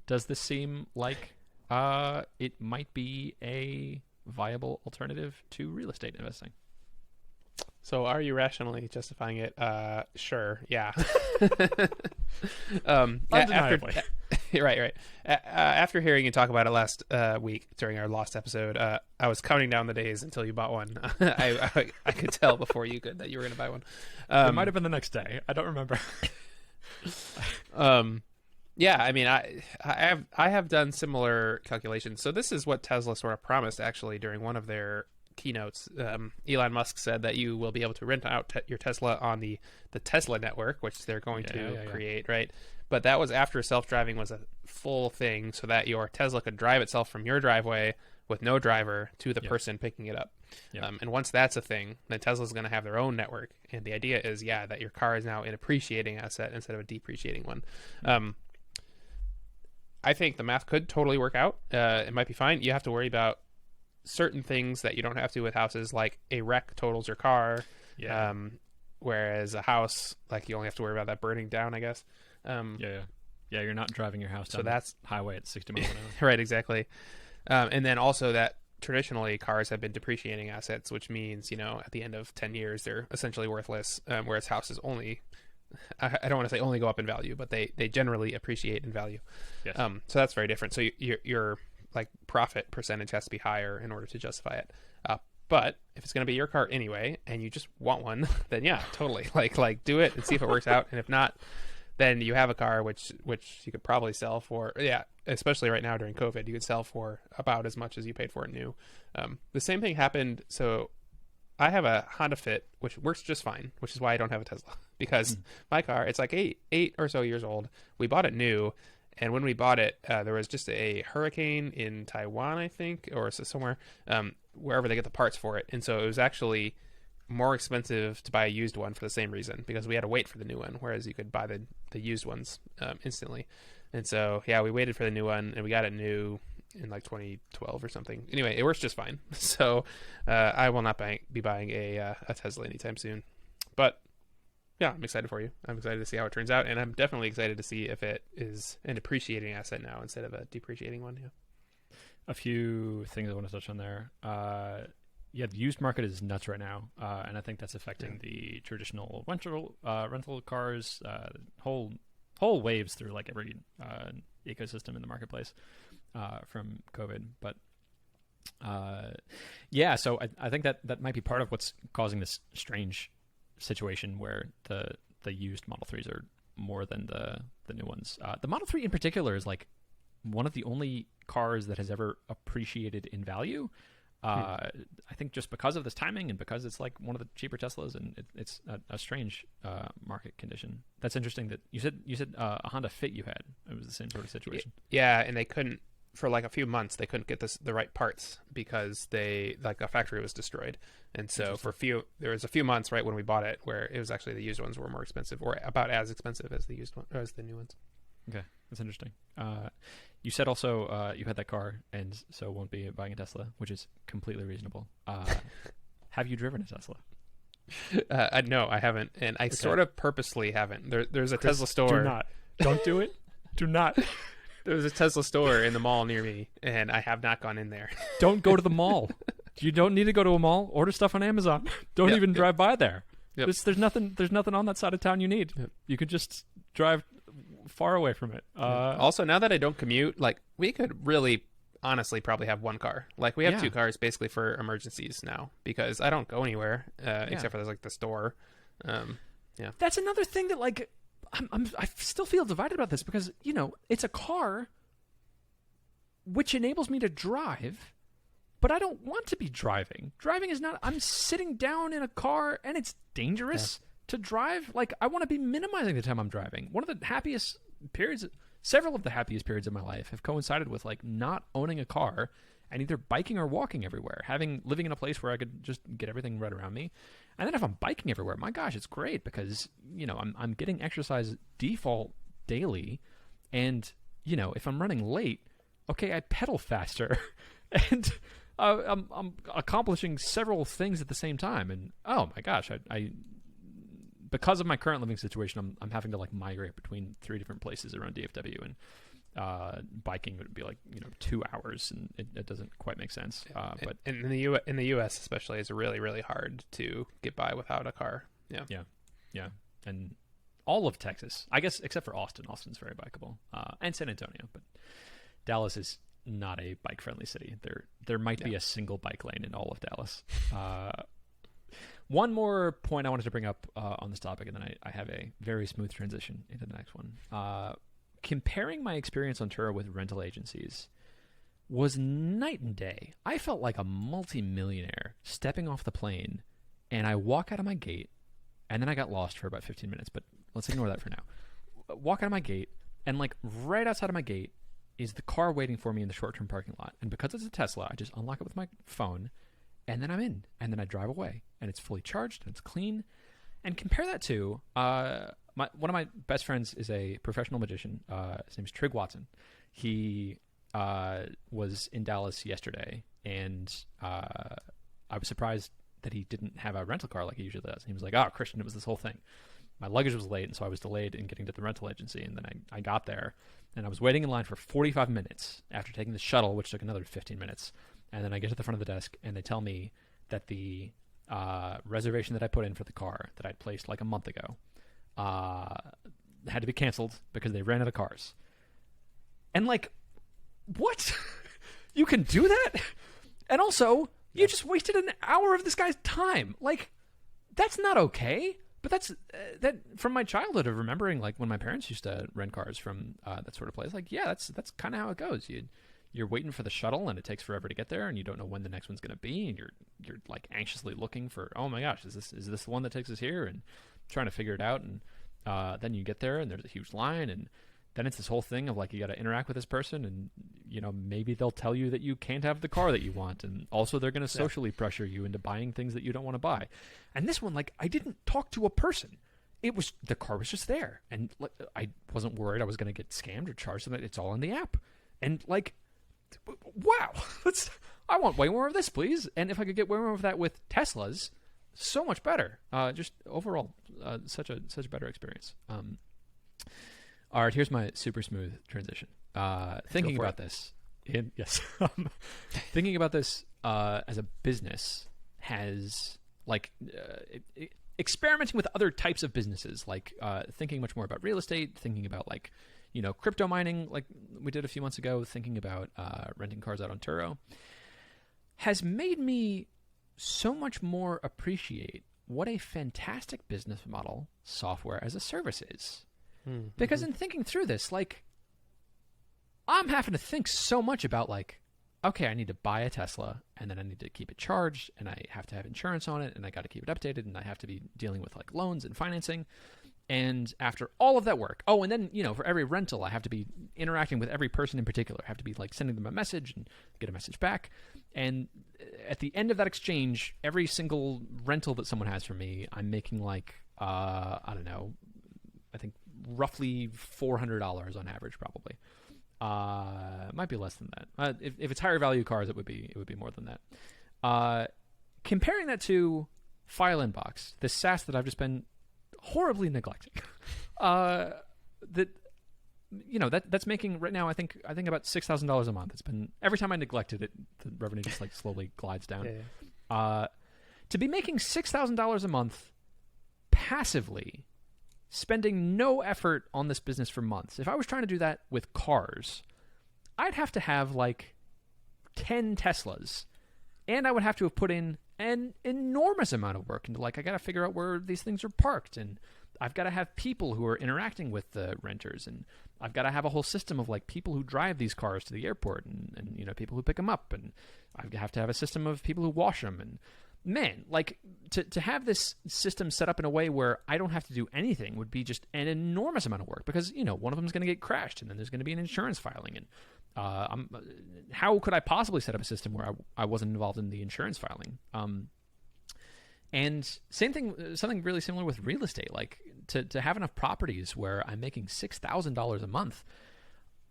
does this seem like it might be a viable alternative to real estate investing? So are you rationally justifying it? Sure. Yeah. Undeniably. Right. After hearing you talk about it last week during our lost episode, I was counting down the days until you bought one. I could tell before you could that you were going to buy one. It might have been the next day. I don't remember. Yeah, I mean, I have done similar calculations. So this is what Tesla sort of promised actually during one of their keynotes. Elon Musk said that you will be able to rent out your Tesla on the Tesla network, which they're going to create, right? But that was after self-driving was a full thing, so that your Tesla could drive itself from your driveway with no driver to the person picking it up. And once that's a thing, then Tesla's going to have their own network. And the idea is, that your car is now an appreciating asset instead of a depreciating one. I think the math could totally work out. It might be fine. You have to worry about certain things that you don't have to with houses, like a wreck totals your car. Whereas a house, like, you only have to worry about that burning down, I guess. Yeah, you're not driving your house down that's the highway at 60 miles an hour. Right, exactly. And then also that traditionally cars have been depreciating assets, which means, at the end of 10 years, they're essentially worthless, whereas houses only, I don't want to say only go up in value, but they generally appreciate in value. Yes. So that's very different. So your like profit percentage has to be higher in order to justify it. But if it's going to be your car anyway, and you just want one, then yeah, totally. Like do it and see if it works out. And if not, then you have a car which you could probably sell for, especially right now during COVID, you could sell for about as much as you paid for it new. The same thing happened. So I have a Honda Fit, which works just fine, which is why I don't have a Tesla, because my car, it's like eight or so years old. We bought it new. And when we bought it, there was just a hurricane in Taiwan, I think, or somewhere, wherever they get the parts for it. And so it was actually more expensive to buy a used one for the same reason, because we had to wait for the new one, whereas you could buy the used ones instantly. And so, yeah, we waited for the new one, and we got it new in like 2012 or something. Anyway, it works just fine. So I will not be buying a Tesla anytime soon. But yeah, I'm excited for you. I'm excited to see how it turns out, and I'm definitely excited to see if it is an appreciating asset now instead of a depreciating one. Yeah. A few things I want to touch on there. The used market is nuts right now, and I think that's affecting the traditional rental cars, whole waves through like every ecosystem in the marketplace from COVID. But so I think that might be part of what's causing this strange situation where the used Model 3s are more than the new ones. The Model 3 in particular is like one of the only cars that has ever appreciated in value. I think just because of this timing and because it's like one of the cheaper Teslas, and it's a strange market condition. That's interesting that you said a Honda Fit you had. It was the same sort of situation. Yeah, and they couldn't, for like a few months, they couldn't get the right parts because a factory was destroyed. And so there was a few months right when we bought it where it was actually the used ones were more expensive, or about as expensive as the used one, or as the new ones. Okay, that's interesting. You said also you had that car, and so won't be buying a Tesla, which is completely reasonable. Have you driven a Tesla? No, I haven't, and I sort of purposely haven't. There's a Tesla store. Don't do it. Do not. There's a Tesla store in the mall near me, and I have not gone in there. Don't go to the mall. You don't need to go to a mall. Order stuff on Amazon. Don't even drive by there. Yep. There's nothing on that side of town you need. Yep. You could just drive far away from it. Also, now that I don't commute, like we could really honestly probably have one car. Like we have two cars basically for emergencies now, because I don't go anywhere except for like the store. That's another thing that like I still feel divided about this, because it's a car which enables me to drive, but I don't want to be driving. Driving is not. I'm sitting down in a car and it's dangerous to drive. Like I want to be minimizing the time I'm driving. One of the happiest periods, several of the happiest periods of my life have coincided with like not owning a car and either biking or walking everywhere, living in a place where I could just get everything right around me. And then if I'm biking everywhere, my gosh, it's great, because I'm getting exercise default daily, and if I'm running late, okay, I pedal faster, and I'm accomplishing several things at the same time. And oh my gosh, I because of my current living situation, I'm having to like migrate between 3 different places around DFW, and biking would be like 2 hours, and it doesn't quite make sense. But in the U.S. especially, it's really, really hard to get by without a car. Yeah, and all of Texas, I guess, except for Austin. Austin's very bikeable, and San Antonio, but Dallas is not a bike-friendly city. There might be a single bike lane in all of Dallas. One more point I wanted to bring up on this topic, and then I have a very smooth transition into the next one. Comparing my experience on Turo with rental agencies was night and day. I felt like a multi-millionaire stepping off the plane, and I walk out of my gate, and then I got lost for about 15 minutes, but let's ignore that for now. Walk out of my gate, and like right outside of my gate is the car waiting for me in the short-term parking lot. And because it's a Tesla, I just unlock it with my phone, and then I'm in, and then I drive away, and it's fully charged, and it's clean. And compare that to one of my best friends is a professional magician. His name is Trig Watson. He was in Dallas yesterday, and I was surprised that he didn't have a rental car like he usually does. He was like, "Oh, Christian, it was this whole thing. My luggage was late, and so I was delayed in getting to the rental agency. And then I got there, and I was waiting in line for 45 minutes after taking the shuttle, which took another 15 minutes. and then I get to the front of the desk, and they tell me that the reservation that I put in for the car that I'd placed like a month ago had to be canceled because they ran out of cars. And like, what? You can do that? And also, you just wasted an hour of this guy's time. Like, that's not okay. But that's that from my childhood of remembering, like when my parents used to rent cars from that sort of place. Like, yeah, that's kind of how it goes. You're waiting for the shuttle, and it takes forever to get there, and you don't know when the next one's going to be, and you're like anxiously looking for, oh my gosh, is this the one that takes us here, and trying to figure it out, and then you get there, and there's a huge line, and then it's this whole thing of like you got to interact with this person, and maybe they'll tell you that you can't have the car that you want, and also they're going to socially pressure you into buying things that you don't want to buy. And this one, like, I didn't talk to a person. The car was just there, and I wasn't worried I was going to get scammed or charged. It's all in the app, and like, wow, I want way more of this, please. And if I could get way more of that with Teslas, so much better. Just overall, such a better experience. All right, here's my super smooth transition. Thinking about this, thinking about this as a business has like experimenting with other types of businesses, like thinking much more about real estate, thinking about like crypto mining, like we did a few months ago, thinking about renting cars out on Turo, has made me so much more appreciate what a fantastic business model software as a service is. Mm-hmm. Because in thinking through this, like, I'm having to think so much about, like, okay, I need to buy a Tesla, and then I need to keep it charged, and I have to have insurance on it, and I got to keep it updated, and I have to be dealing with, like, loans and financing. And after all of that work, and then, for every rental, I have to be interacting with every person in particular. I have to be, like, sending them a message and get a message back. And at the end of that exchange, every single rental that someone has from me, I'm making, like, I don't know, I think roughly $400 on average, probably. It might be less than that. If it's higher value cars, it would be more than that. Comparing that to File Inbox, this SaaS that I've just been horribly neglecting, that's making right now, I think about $6,000 a month. It's been, every time I neglected it, the revenue just like slowly glides down. Yeah. To be making $6,000 a month passively, spending no effort on this business for months. If I was trying to do that with cars, I'd have to have like 10 Teslas, and I would have to have put in an enormous amount of work into, like, I got to figure out where these things are parked, and I've got to have people who are interacting with the renters, and I've got to have a whole system of like people who drive these cars to the airport, and people who pick them up, and I have to have a system of people who wash them. And man, like, to have this system set up in a way where I don't have to do anything would be just an enormous amount of work, because one of them is going to get crashed, and then there's going to be an insurance filing, and how could I possibly set up a system where I wasn't involved in the insurance filing? And same thing, something really similar with real estate. Like, to have enough properties where I'm making $6,000 a month,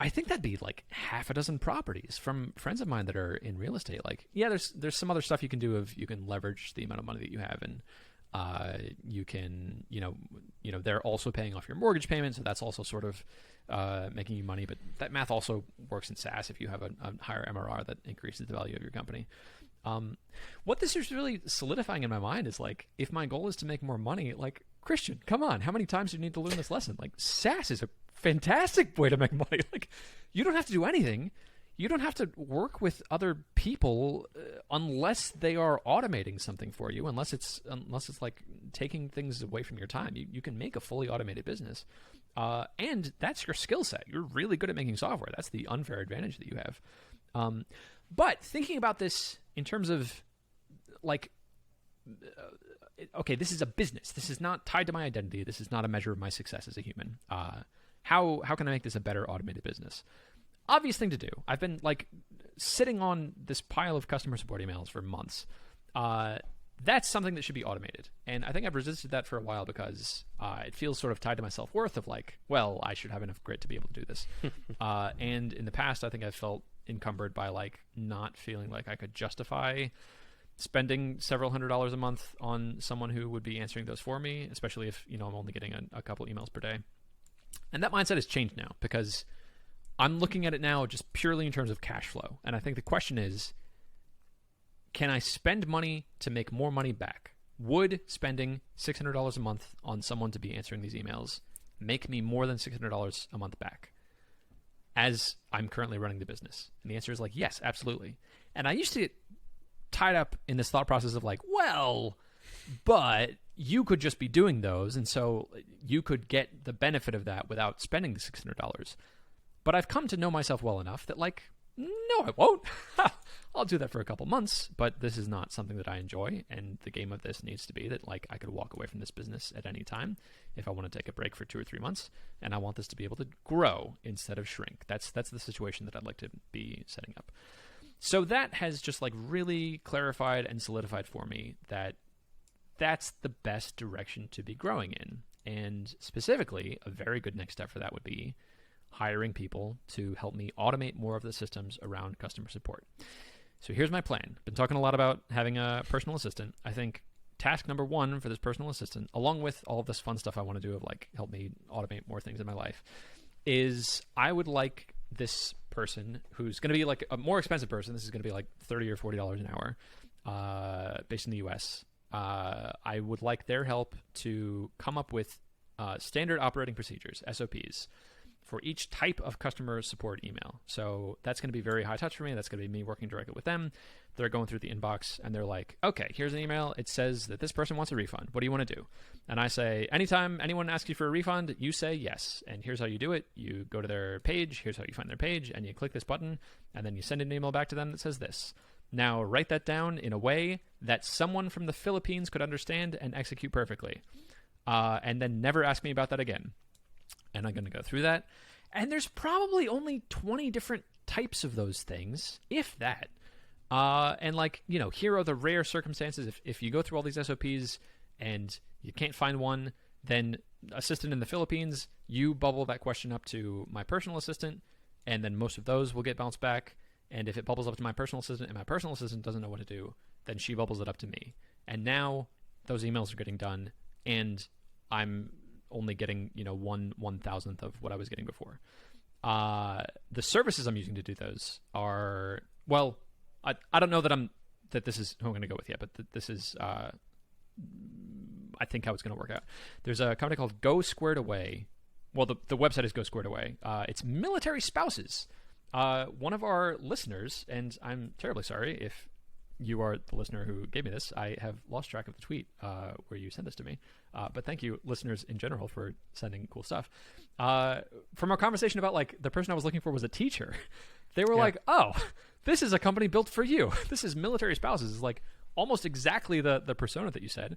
I think that'd be like half a dozen properties from friends of mine that are in real estate. Like, yeah, there's some other stuff you can do. You can leverage the amount of money that you have, and you can, they're also paying off your mortgage payment, so that's also sort of making you money. But that math also works in SaaS if you have a higher MRR that increases the value of your company. What this is really solidifying in my mind is, like, if my goal is to make more money, like, Christian, come on, how many times do you need to learn this lesson? Like, SaaS is a fantastic way to make money. Like, you don't have to do anything. You don't have to work with other people unless they are automating something for you, unless it's like taking things away from your time. You can make a fully automated business. And that's your skill set. You're really good at making software. That's the unfair advantage that you have. But thinking about this in terms of, like, okay, this is a business. This is not tied to my identity. This is not a measure of my success as a human. How can I make this a better automated business? Obvious thing to do. I've been, like, sitting on this pile of customer support emails for months. That's something that should be automated. And I think I've resisted that for a while because it feels sort of tied to my self-worth of, like, well, I should have enough grit to be able to do this. And in the past, I think I've felt encumbered by, like, not feeling like I could justify spending several $100s a month on someone who would be answering those for me, especially if, I'm only getting a couple emails per day. And that mindset has changed now because I'm looking at it now just purely in terms of cash flow. And I think the question is, can I spend money to make more money back? Would spending $600 a month on someone to be answering these emails make me more than $600 a month back as I'm currently running the business? And the answer is like, yes, absolutely. And I used to get tied up in this thought process of like, well, but you could just be doing those, and so you could get the benefit of that without spending the $600. But I've come to know myself well enough that like, no, I won't. I'll do that for a couple months, but this is not something that I enjoy, and the game of this needs to be that like I could walk away from this business at any time if I want to take a break for 2 or 3 months, and I want this to be able to grow instead of shrink. That's the situation that I'd like to be setting up. So that has just like really clarified and solidified for me that that's the best direction to be growing in. And specifically, a very good next step for that would be hiring people to help me automate more of the systems around customer support. So here's my plan. Been talking a lot about having a personal assistant. I think task number 1 for this personal assistant, along with all of this fun stuff I want to do of like help me automate more things in my life, is I would like this person who's going to be like a more expensive person. This is going to be like $30 or $40 an hour, based in the US. I would like their help to come up with standard operating procedures, SOPs, for each type of customer support email. So that's going to be very high touch for me. That's going to be me working directly with them. They're going through the inbox and they're like, okay, here's an email. It says that this person wants a refund. What do you want to do? And I say, anytime anyone asks you for a refund, you say yes. And here's how you do it. You go to their page. Here's how you find their page. And you click this button. And then you send an email back to them that says this. Now write that down in a way that someone from the Philippines could understand and execute perfectly. And then never ask me about that again. And I'm going to go through that. And there's probably only 20 different types of those things, if that. And like, you know, here are the rare circumstances. If you go through all these SOPs and you can't find one, then assistant in the Philippines, you bubble that question up to my personal assistant, and then most of those will get bounced back. And if it bubbles up to my personal assistant and my personal assistant doesn't know what to do, then she bubbles it up to me. And now those emails are getting done, and I'm only getting, you know, 1/1000th of what I was getting before. The services I'm using to do those are, well, I don't know that this is who I'm going to go with yet, but this is, I think how it's going to work out. There's a company called Go Squared Away. Well, the website is Go Squared Away. It's military spouses. One of our listeners, and I'm terribly sorry if you are the listener who gave me this. I have lost track of the tweet where you sent this to me. But thank you, listeners in general, for sending cool stuff. From our conversation about like the person I was looking for was a teacher. They were like, oh, this is a company built for you. This is military spouses. It's like almost exactly the persona that you said.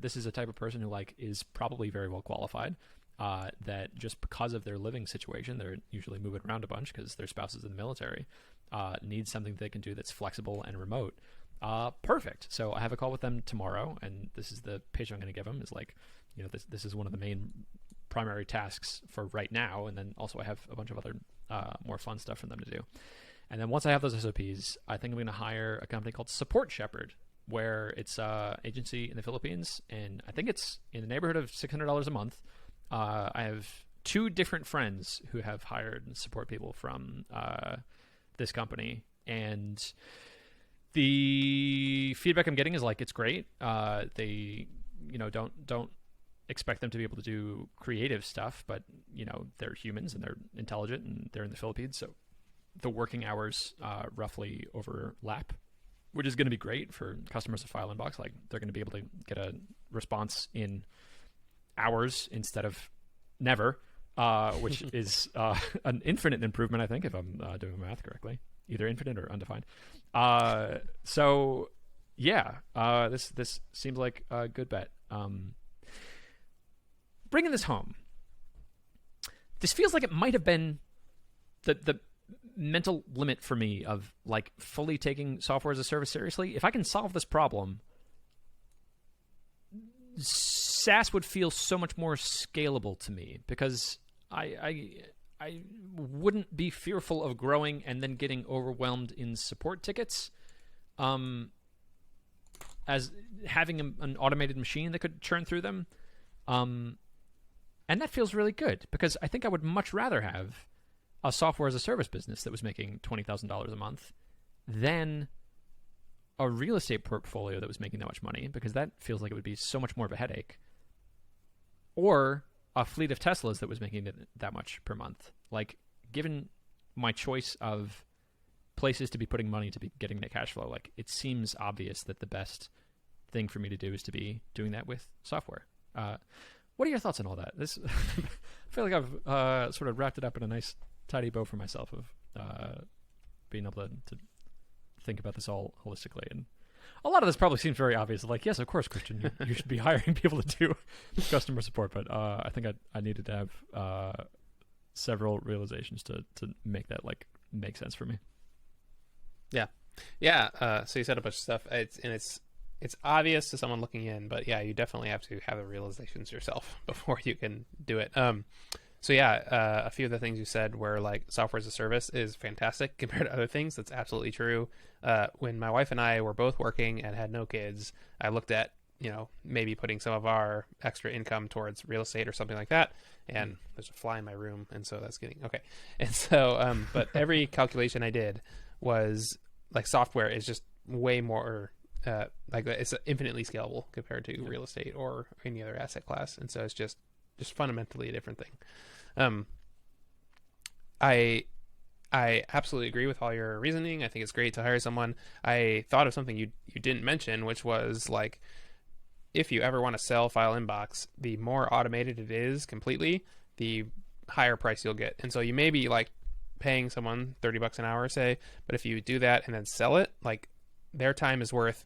This is a type of person who like is probably very well qualified. That just because of their living situation, they're usually moving around a bunch because their spouse is in the military, need something they can do that's flexible and remote. Perfect. So I have a call with them tomorrow, and this is the pitch I'm going to give them. Is like, you know, this is one of the main primary tasks for right now, and then also I have a bunch of other more fun stuff for them to do. And then once I have those SOPs, I think I'm going to hire a company called Support Shepherd, where it's an agency in the Philippines, and I think it's in the neighborhood of $600 a month. I have 2 different friends who have hired support people from this company, and the feedback I'm getting is like, it's great. They, you know, don't expect them to be able to do creative stuff, but you know, they're humans and they're intelligent and they're in the Philippines, so the working hours roughly overlap, which is going to be great for customers to file inbox. Like they're going to be able to get a response in hours instead of never, which is an infinite improvement, I think, if I'm doing math correctly, either infinite or undefined. So yeah, this seems like a good bet. Bringing this home, this feels like it might have been the mental limit for me of like fully taking software as a service seriously. If I can solve this problem, SaaS would feel so much more scalable to me, because I wouldn't be fearful of growing and then getting overwhelmed in support tickets, as having an automated machine that could churn through them. And that feels really good, because I think I would much rather have a software as a service business that was making $20,000 a month than a real estate portfolio that was making that much money, because that feels like it would be so much more of a headache, or a fleet of Teslas that was making it that much per month. Like, given my choice of places to be putting money to be getting that cash flow, like, it seems obvious that the best thing for me to do is to be doing that with software. What are your thoughts on all that? This, I feel like I've sort of wrapped it up in a nice, tidy bow for myself of being able to think about this all holistically. And a lot of this probably seems very obvious. Like, yes, of course, Christian, you should be hiring people to do customer support. But I think I needed to have several realizations to make that make sense for me. Yeah. So you said a bunch of stuff. It's obvious to someone looking in, but yeah, you definitely have to have the realizations yourself before you can do it. So yeah, a few of the things you said were like software as a service is fantastic compared to other things. That's absolutely true. When my wife and I were both working and had no kids, I looked at, maybe putting some of our extra income towards real estate or something like that. And there's a fly in my room, and so that's getting okay. And so, but every calculation I did was like software is just way more it's infinitely scalable compared to real estate or any other asset class, and so it's just fundamentally a different thing. I absolutely agree with all your reasoning. I think it's great to hire someone. I thought of something you didn't mention, which was like, if you ever want to sell File Inbox, the more automated it is completely, the higher price you'll get. And so you may be like paying someone $30 an hour, say, but if you do that and then sell it, like their time is worth,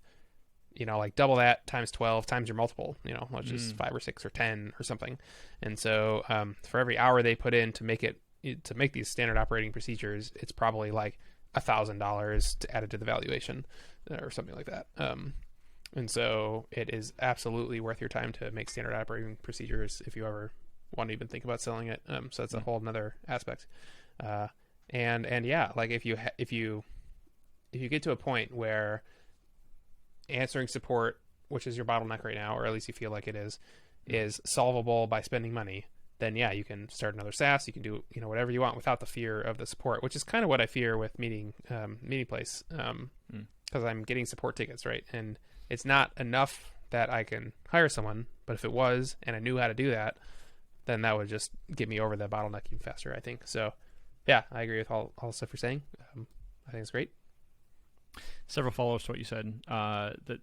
like double that times 12 times your multiple, which is 5 or 6 or 10 or something. And so for every hour they put in to make these standard operating procedures, it's probably like $1,000 to add it to the valuation or something like that. And so it is absolutely worth your time to make standard operating procedures if you ever want to even think about selling it. So that's a whole nother aspect. And yeah, like if you get to a point where answering support, which is your bottleneck right now, or at least you feel like it is solvable by spending money, then yeah, you can start another SaaS. You can do whatever you want without the fear of the support, which is kind of what I fear with Meeting Place, because I'm getting support tickets, right? And it's not enough that I can hire someone, but if it was and I knew how to do that, then that would just get me over the bottlenecking faster, I think. So yeah, I agree with all the stuff you're saying. I think it's great. Several follow-ups to what you said. That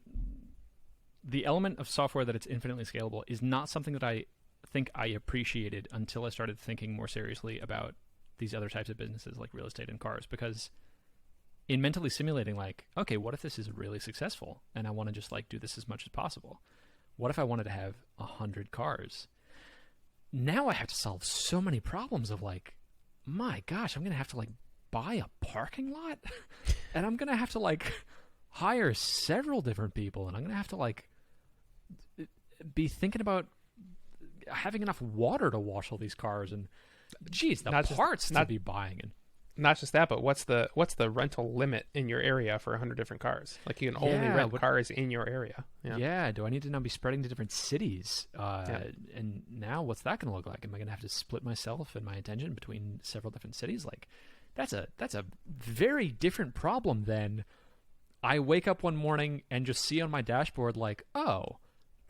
the element of software that it's infinitely scalable is not something that I think I appreciated until I started thinking more seriously about these other types of businesses like real estate and cars. Because in mentally simulating, like, okay, what if this is really successful and I want to just like do this as much as possible? What if I wanted to have 100 cars? Now I have to solve so many problems of like, my gosh, I'm going to have to like buy a parking lot and I'm going to have to like hire several different people, and I'm going to have to like be thinking about having enough water to wash all these cars, and geez, the parts to be buying. And not just that, but what's the rental limit in your area for 100 different cars? Like you can only rent cars in your area. Yeah. Do I need to now be spreading to different cities? And now what's that going to look like? Am I going to have to split myself and my attention between several different cities? Like that's a very different problem than I wake up one morning and just see on my dashboard like, oh,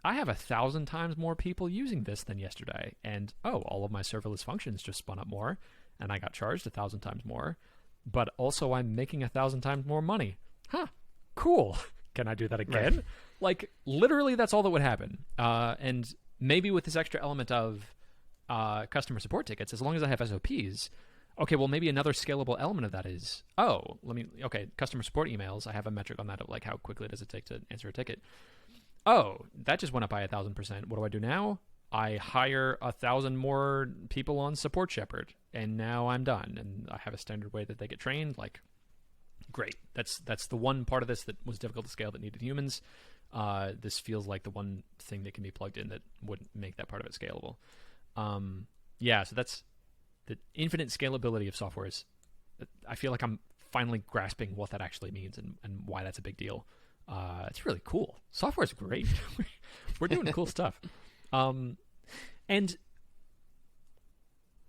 I have 1,000 times more people using this than yesterday. And oh, all of my serverless functions just spun up more. And I got charged 1,000 times more, but also I'm making 1,000 times more money. Huh? Cool. Can I do that again? Right. Like literally, that's all that would happen. And maybe with this extra element of customer support tickets, as long as I have SOPs, okay. Well, maybe another scalable element of that is customer support emails. I have a metric on that of like how quickly does it take to answer a ticket. Oh, that just went up by 1,000%. What do I do now? I hire 1,000 more people on Support Shepherd, and now I'm done. And I have a standard way that they get trained. Like, great. That's the one part of this that was difficult to scale that needed humans. This feels like the one thing that can be plugged in that would make that part of it scalable. So that's the infinite scalability of software. Is I feel like I'm finally grasping what that actually means and why that's a big deal. It's really cool. Software is great. We're doing cool stuff. And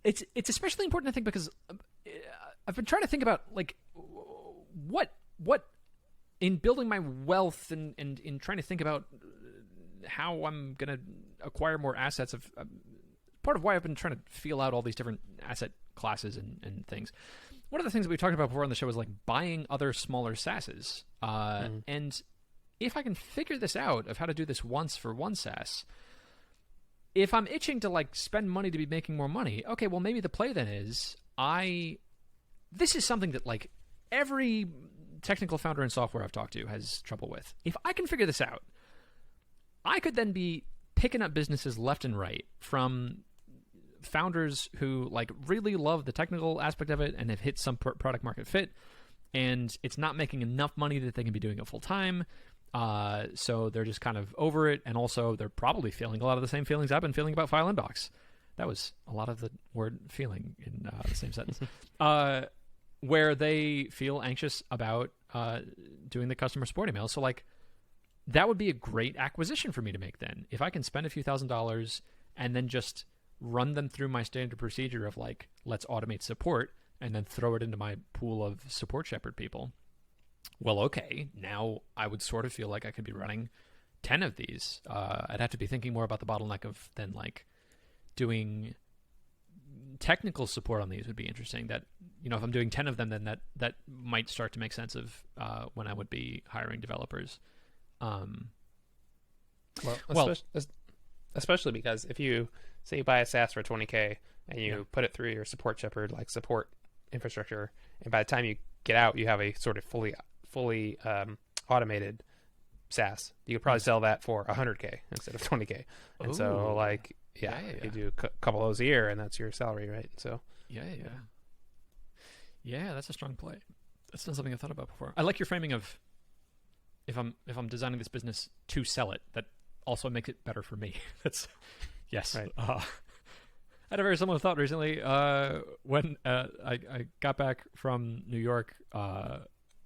it's especially important, I think, because I've been trying to think about like what in building my wealth and in trying to think about how I'm going to acquire more assets, of part of why I've been trying to feel out all these different asset classes and things. One of the things that we talked about before on the show is like buying other smaller SaaSes. And if I can figure this out of how to do this once for one SaaS, if I'm itching to like spend money to be making more money, okay, well maybe the play then is this is something that like every technical founder in software I've talked to has trouble with. If I can figure this out, I could then be picking up businesses left and right from founders who like really love the technical aspect of it and have hit some product market fit, and it's not making enough money that they can be doing it full time. So they're just kind of over it, and also they're probably feeling a lot of the same feelings I've been feeling about File Inbox. That was a lot of the word feeling in the same sentence. Where they feel anxious about doing the customer support email. So like that would be a great acquisition for me to make then. If I can spend a few $1,000s and then just run them through my standard procedure of like, let's automate support, and then throw it into my pool of support shepherd people. Well, okay, now I would sort of feel like I could be running 10 of these. I'd have to be thinking more about the bottleneck of then like doing technical support on these would be interesting. That, you know, if I'm doing 10 of them, then that might start to make sense of when I would be hiring developers. Especially because if you say you buy a SaaS for $20K and you put it through your support shepherd, like support infrastructure, and by the time you get out, you have a sort of fully automated SaaS. You could probably sell that for $100K instead of $20K. And so like, you do a couple of those a year, and that's your salary, right? So yeah, that's a strong play. That's not something I've thought about before. I like your framing of if I'm designing this business to sell it, that also makes it better for me. That's yes. Right. I had a very similar thought recently when I got back from New York,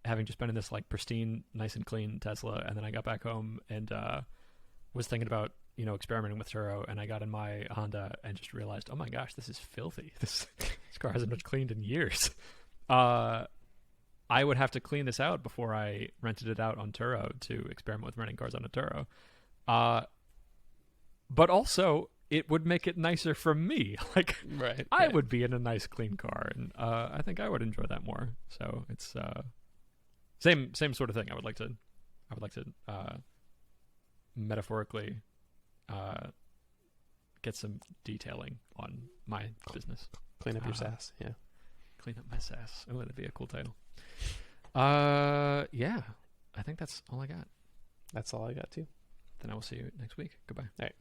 having just been in this like pristine, nice and clean Tesla, and then I got back home and was thinking about, you know, experimenting with Turo, and I got in my Honda and just realized, oh my gosh, this is filthy. This car hasn't been cleaned in years. I would have to clean this out before I rented it out on Turo to experiment with renting cars on a Turo. But also, it would make it nicer for me. Like, right, I would be in a nice, clean car, and I think I would enjoy that more. So it's same sort of thing. I would like to metaphorically get some detailing on my business. Clean up your SaaS, yeah. Clean up my SaaS. Oh, that'd be a cool title. Yeah, I think that's all I got. That's all I got too. Then I will see you next week. Goodbye. All right.